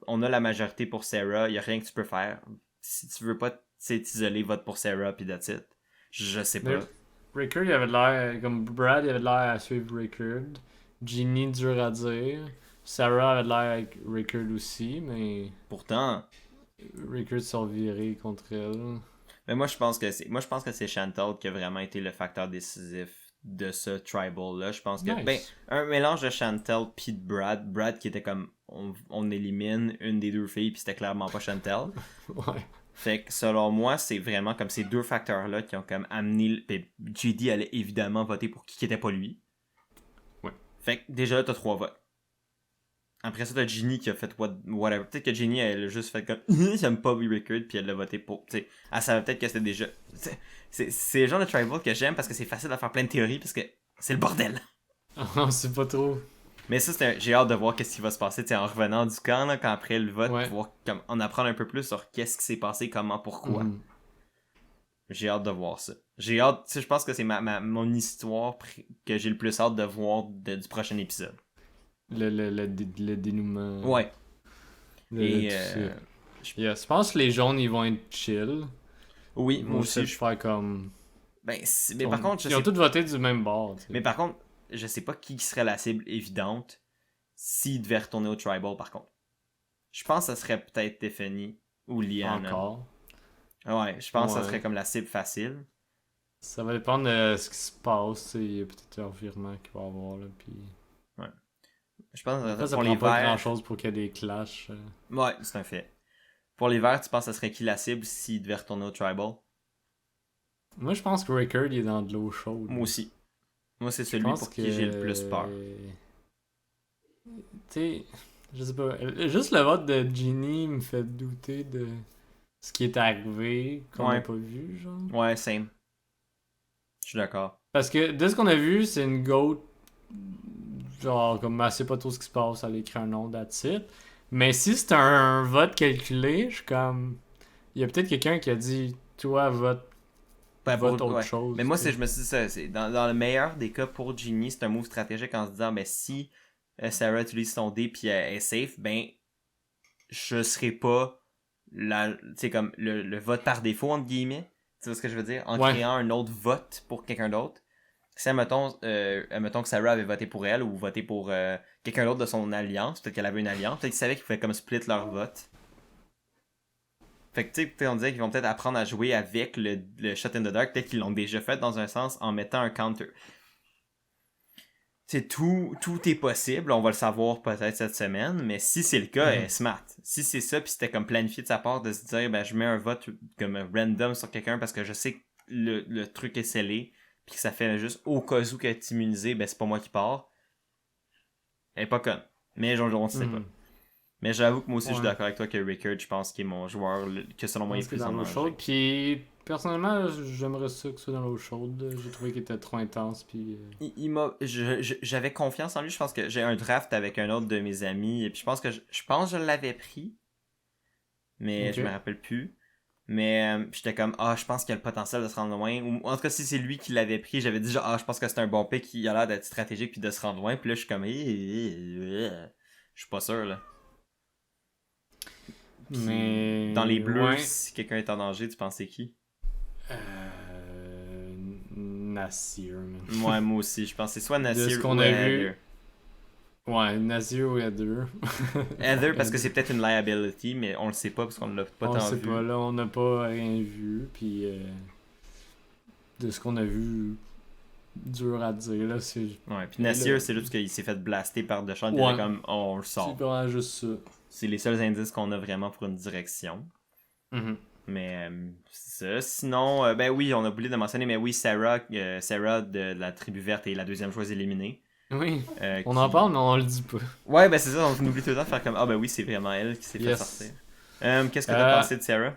on a la majorité pour Sarah, y a rien que tu peux faire. Si tu veux pas t'isoler, vote pour Sarah, puis that's it. Je sais pas. Rickard, il avait l'air, comme Brad, il avait l'air à suivre Rickard. Ginny, dur à dire. Sarah avait l'air avec Rickard aussi, mais... Pourtant... Rickard s'est viré contre elle. Mais moi, je pense que c'est Chantal qui a vraiment été le facteur décisif de ce tribal-là. Je pense que... Nice. Ben, un mélange de Chantal puis de Brad. Brad qui était comme... On élimine une des deux filles, puis c'était clairement pas Chantal. Ouais. Fait que selon moi, c'est vraiment comme ces deux facteurs-là qui ont comme amené... Ben, JD allait évidemment voter pour qui était pas lui. Ouais. Fait que déjà là, t'as 3 votes. Après ça, t'as Ginny qui a fait whatever. Peut-être que Ginny, elle a juste fait comme j'aime pas Rickard, puis elle l'a voté pour. T'sais, elle savait peut-être que c'était déjà. C'est le genre de tribal que j'aime parce que c'est facile de faire plein de théories parce que c'est le bordel. On sait pas trop. Mais ça, j'ai hâte de voir qu'est-ce qui va se passer en revenant du camp, là, quand après le vote, pour voir, comme, en apprendre un peu plus sur qu'est-ce qui s'est passé, comment, pourquoi. J'ai hâte de voir ça. J'ai hâte, je pense que c'est mon histoire que j'ai le plus hâte de voir du prochain épisode. Le dénouement. Ouais. Je pense que les jaunes, ils vont être chill. Oui, moi aussi. Je fais comme... Mais par contre, ils ont tous voté du même bord. T'sais. Mais par contre, je sais pas qui serait la cible évidente s'il devait retourner au tribal, par contre. Je pense que ça serait peut-être Tiffany ou Liana. Encore. Ouais, je pense que ça serait comme la cible facile. Ça va dépendre de ce qui se passe. Il y a peut-être un virement qu'il va y avoir. Là, puis... Ouais. Je pense que ça pour prend les pas verts... grand-chose pour qu'il y ait des clashs. Ouais, c'est un fait. Pour les verts, tu penses que ça serait qui la cible s'il devait retourner au tribal? Moi, je pense que Rickard, il est dans de l'eau chaude. Moi aussi. Moi, c'est celui pour qui j'ai le plus peur. Tu sais, je sais pas. Juste le vote de Ginny me fait douter de ce qui est arrivé, qu'on n'a pas vu, genre. Ouais, same. Je suis d'accord. Parce que de ce qu'on a vu, c'est une goat, genre, comme elle sait pas trop ce qui se passe, elle écrit un nom, that's it. Mais si c'est un vote calculé, je suis comme. Il y a peut-être quelqu'un qui a dit, toi, vote autre chose. Mais moi, je me suis dit ça. C'est dans le meilleur des cas pour Ginny, c'est un move stratégique en se disant, ben si Sarah utilise son dé puis elle est safe, ben je serai pas comme le vote par défaut, entre guillemets. Tu vois ce que je veux dire? En créant un autre vote pour quelqu'un d'autre. Si, admettons que Sarah avait voté pour elle ou voté pour quelqu'un d'autre de son alliance, peut-être qu'elle avait une alliance, peut-être qu'ils savaient qu'ils pouvaient comme split leur vote. Fait que tu sais, on disait qu'ils vont peut-être apprendre à jouer avec le Shot in the Dark, peut-être qu'ils l'ont déjà fait dans un sens en mettant un counter. Tu tout est possible, on va le savoir peut-être cette semaine, mais si c'est le cas, elle est smart. Si c'est ça, puis c'était comme planifié de sa part de se dire, ben je mets un vote comme random sur quelqu'un parce que je sais que le truc est scellé, puis que ça fait juste au cas où qu'elle est immunisée, ben c'est pas moi qui pars. Elle est pas conne. Mais on sait pas. Mais j'avoue que moi aussi je suis d'accord avec toi que Rickard, je pense qu'il est mon joueur, que selon moi il est plus en danger. Puis personnellement, j'aimerais ça que ce soit dans l'eau chaude. J'ai trouvé qu'il était trop intense. Puis j'avais confiance en lui. Je pense que j'ai un draft avec un autre de mes amis. Et puis je pense que je l'avais pris. Mais je me rappelle plus. Mais j'étais comme, je pense qu'il a le potentiel de se rendre loin. Ou en tout cas, si c'est lui qui l'avait pris, j'avais dit, je pense que c'est un bon pick qui a l'air d'être stratégique puis de se rendre loin. Puis là, je suis comme, je suis pas sûr, là. Mais dans les bleus, si quelqu'un est en danger, tu penses c'est qui? Nasir. Ouais, moi aussi. Je pense que c'est soit Nasir ou Heather. Ouais, Nasir ou Heather. Heather parce que c'est peut-être une liability, mais on le sait pas parce qu'on l'a pas tant vu. On sait pas, là, on n'a pas rien vu. Puis de ce qu'on a vu, dur à dire, là, c'est... Ouais, puis Nasir, c'est juste qu'il s'est fait blaster par Deschamps, puis comme, on le sort. C'est vraiment juste ça. C'est les seuls indices qu'on a vraiment pour une direction. Mm-hmm. Mais c'est ça. Sinon, ben oui, on a oublié de mentionner, mais oui, Sarah de la tribu verte est la deuxième chose éliminée. Oui, on en parle, mais on le dit pas. Ouais, ben c'est ça, on oublie tout le temps de faire comme, ben oui, c'est vraiment elle qui s'est fait sortir. Qu'est-ce que t'as pensé de Sarah?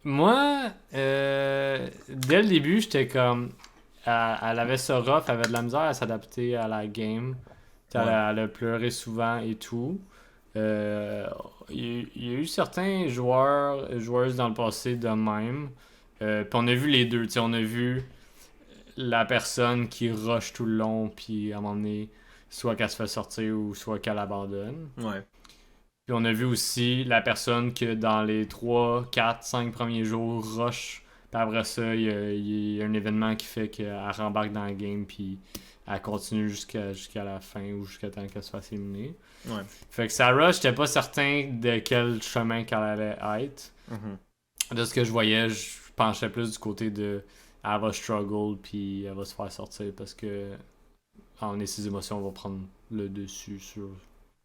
Moi, dès le début, j'étais comme... Elle avait ça rough, elle avait de la misère à s'adapter à la game. Elle a pleuré souvent et tout. Il y a eu certains joueuses dans le passé de même. Puis on a vu les deux. On a vu la personne qui rush tout le long, puis à un moment donné, soit qu'elle se fait sortir ou soit qu'elle abandonne. Ouais. Puis on a vu aussi la personne que dans les 3, 4, 5 premiers jours rush. Puis après ça, il y a un événement qui fait qu'elle rembarque dans le game, puis elle continue jusqu'à la fin ou jusqu'à temps qu'elle se fasse éliminer. Ouais. Fait que Sarah, j'étais pas certain de quel chemin qu'elle allait être. Mm-hmm. De ce que je voyais, je penchais plus du côté de elle va struggle puis elle va se faire sortir parce que en est ses émotions vont prendre le dessus sur...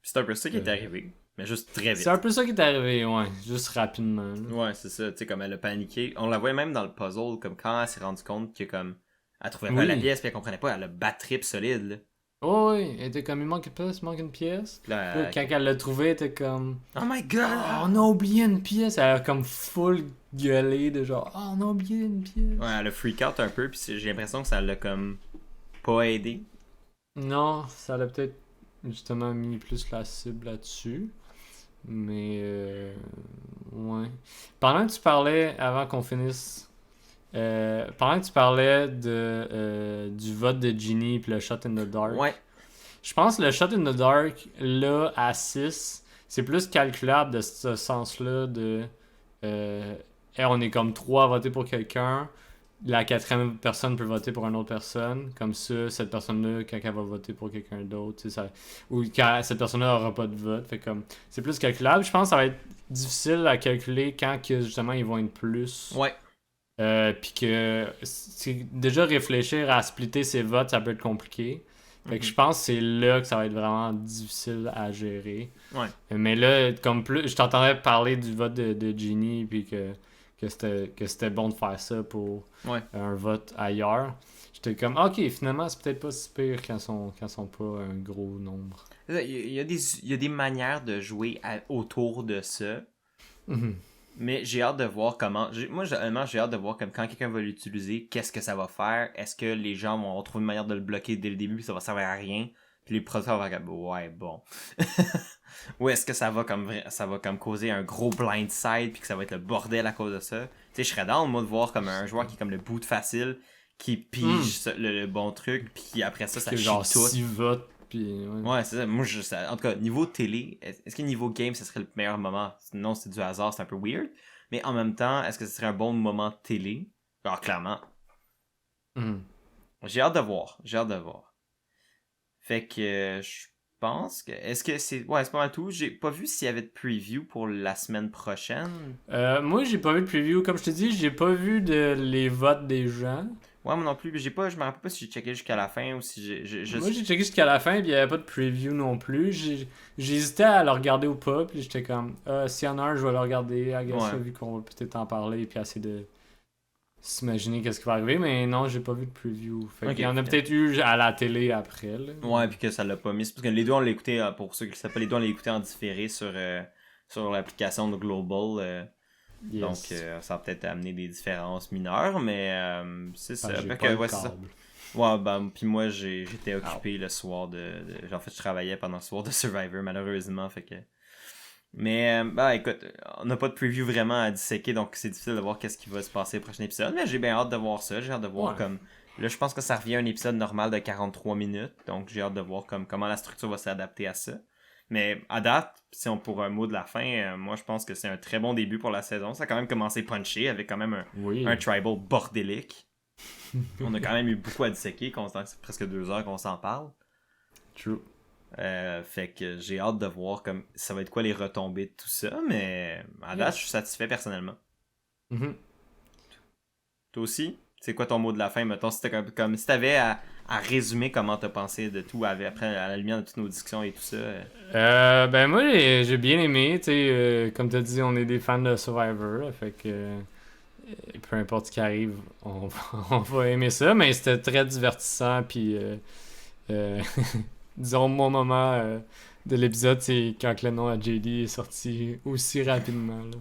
C'est un peu ça qui est arrivé. Mais juste très vite. C'est un peu ça qui est arrivé, ouais. Juste rapidement. Là. Ouais, c'est ça. Tu sais, comme elle a paniqué. On la voyait même dans le puzzle, comme quand elle s'est rendue compte que comme elle trouvait pas la pièce, puis elle comprenait pas, elle a bat trip solide, là. Oh oui, elle était comme, il manque une pièce. Là, quand elle l'a trouvé, elle était comme... Oh my god! Oh, on a oublié une pièce. Elle a comme full gueulé de genre, on a oublié une pièce. Ouais, elle a freak out un peu, puis j'ai l'impression que ça l'a comme pas aidé. Non, ça l'a peut-être justement mis plus la cible là-dessus. Mais, ouais. Pendant que tu parlais, avant qu'on finisse... pendant que tu parlais du vote de Ginny puis le shot in the dark, ouais. Je pense que le shot in the dark, là, à 6, c'est plus calculable de ce sens-là de... on est comme 3 à voter pour quelqu'un, la 4e personne peut voter pour une autre personne, comme ça, cette personne-là, quand elle va voter pour quelqu'un d'autre, ou quand cette personne-là n'aura pas de vote, fait comme... C'est plus calculable. Je pense que ça va être difficile à calculer quand que, justement ils vont être plus... Ouais. Puis que déjà réfléchir à splitter ses votes, ça peut être compliqué. Fait que je pense que c'est là que ça va être vraiment difficile à gérer. Ouais. Mais là, comme plus, je t'entendais parler du vote de Ginny, puis que c'était bon de faire ça pour un vote ailleurs. J'étais comme, ok, finalement, c'est peut-être pas si pire quand ils sont pas un gros nombre. Il y a des manières de jouer autour de ça. Mm-hmm. Mais j'ai hâte de voir comment... Moi, généralement, j'ai hâte de voir comme quand quelqu'un va l'utiliser, qu'est-ce que ça va faire. Est-ce que les gens vont trouver une manière de le bloquer dès le début, puis ça va servir à rien. Puis les producteurs vont dire, ouais, bon. Ou est-ce que ça va comme causer un gros blindside, puis que ça va être le bordel à cause de ça. Tu sais, je serais dans le mode de voir comme un joueur qui est comme le boot facile, qui pige le bon truc, puis après ça chie genre tout. 6 votes. Puis, ouais, c'est ça. Moi, en tout cas, niveau télé, est-ce que niveau game, ce serait le meilleur moment? Non, c'est du hasard, c'est un peu weird. Mais en même temps, est-ce que ce serait un bon moment de télé? Alors, clairement. J'ai hâte de voir. Fait que je pense que... Est-ce que c'est... Ouais, c'est pas mal tout. J'ai pas vu s'il y avait de preview pour la semaine prochaine. Moi, j'ai pas vu de preview. Comme je te dis, j'ai pas vu les votes des gens. Ouais, moi non plus, mais je me rappelle pas si j'ai checké jusqu'à la fin ou si Moi, j'ai checké jusqu'à la fin, puis il n'y avait pas de preview non plus. J'hésitais à le regarder ou pas, puis j'étais comme, s'il y en a un, je vais le regarder, I guess, Ouais. là, vu qu'on va peut-être en parler, puis essayer de s'imaginer qu'est-ce qui va arriver, mais non, j'ai pas vu de preview. Fait Ok, qu'il y en a ok. peut-être eu à la télé après, là. Ouais, puis que ça l'a pas mis. C'est parce que les deux, on l'a écouté, pour ceux qui le savent pas, les deux, on l'a écouté en différé sur l'application de Global. Donc, Yes. ça va peut-être amener des différences mineures, mais c'est ça. J'ai Fait pas que, le ouais, c'est ça. câble. Ouais, ben, puis moi, j'étais occupé le soir en fait, je travaillais pendant le soir de Survivor, malheureusement, fait que... Mais, bah, écoute, on n'a pas de preview vraiment à disséquer, donc c'est difficile de voir qu'est-ce qui va se passer au prochain épisode, mais j'ai bien hâte de voir ça, j'ai hâte de voir Ouais. comme... Là, je pense que ça revient à un épisode normal de 43 minutes, donc j'ai hâte de voir comment la structure va s'adapter à ça. Mais à date, si on pour un mot de la fin, moi je pense que c'est un très bon début pour la saison. Ça a quand même commencé punché avec quand même Oui. un tribal bordélique. On a quand même eu beaucoup à disséquer, c'est presque 2 heures qu'on s'en parle. True. Fait que j'ai hâte de voir comme ça va être quoi les retombées de tout ça, mais à date, je suis satisfait personnellement. Mhm. Toi aussi? C'est quoi ton mot de la fin, mettons, si comme si t'avais à résumer comment t'as pensé de tout après, à la lumière de toutes nos discussions et tout ça. Ben moi, j'ai bien aimé, tu sais, comme t'as dit, on est des fans de Survivor, là, fait que peu importe ce qui arrive, on va aimer ça, mais c'était très divertissant, puis euh, disons, mon moment de l'épisode, c'est quand le nom à JD est sorti aussi rapidement, là.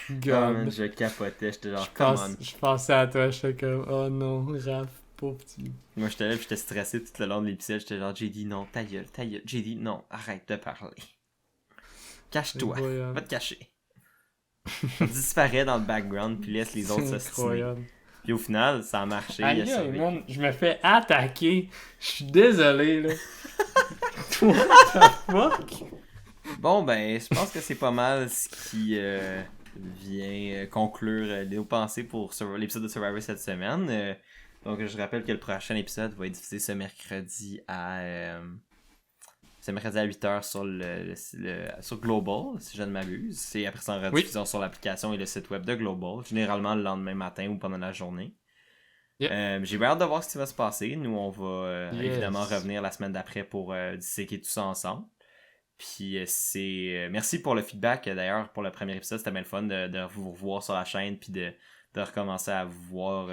Man, God. je capotais, j'étais genre, come on. Je pensais à toi, j'étais comme, oh non, Raph, pauvre petit. Moi, j'étais là, j'étais stressé tout le long de l'épisode, j'étais genre, JD, non, ta gueule, JD, non, arrête de parler. Cache-toi, Incroyable. va te cacher. Disparaît dans le background, puis laisse les autres C'est s'ostiner. incroyable. Puis au final, ça a marché, il a Aïe, survécu. man, je me fais attaquer. Je suis désolé, là. What the fuck? Bon, ben, je pense que c'est pas mal ce qui vient conclure nos pensées pour l'épisode de Survivor cette semaine. Donc, je rappelle que le prochain épisode va être diffusé ce mercredi à 8h sur Global, si je ne m'abuse. C'est après ça en rediffusion sur l'application et le site web de Global, généralement le lendemain matin ou pendant la journée. Yep. J'ai bien hâte de voir ce qui va se passer. Nous, on va Yes. évidemment revenir la semaine d'après pour disséquer tout ça ensemble. Puis merci pour le feedback d'ailleurs pour le premier épisode, c'était bien le fun de vous revoir sur la chaîne puis de recommencer à vous voir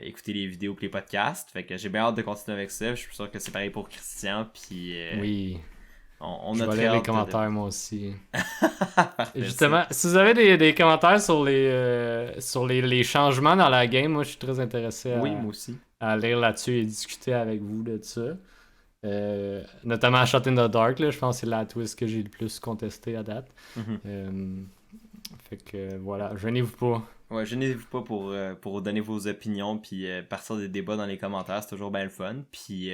écouter les vidéos et les podcasts. Fait que j'ai bien hâte de continuer avec ça. Je suis sûr que c'est pareil pour Christian. Puis Oui. on Je a vais très lire hâte les commentaires moi aussi. Parfait, Et justement, si vous avez des commentaires sur les changements dans la game, moi je suis très intéressé oui, moi aussi. à lire là-dessus et discuter avec vous de ça. Notamment à Shot in the Dark, là, je pense que c'est la twist que j'ai le plus contesté à date. Mm-hmm. Fait que voilà, gênez-vous pas. Ouais, gênez-vous pas pour donner vos opinions puis partir des débats dans les commentaires, c'est toujours bien le fun. Puis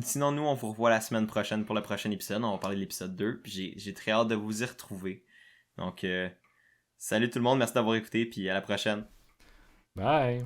sinon, nous, on vous revoit la semaine prochaine pour le prochain épisode. On va parler de l'épisode 2. Puis j'ai très hâte de vous y retrouver. Donc, salut tout le monde, merci d'avoir écouté. Puis à la prochaine. Bye!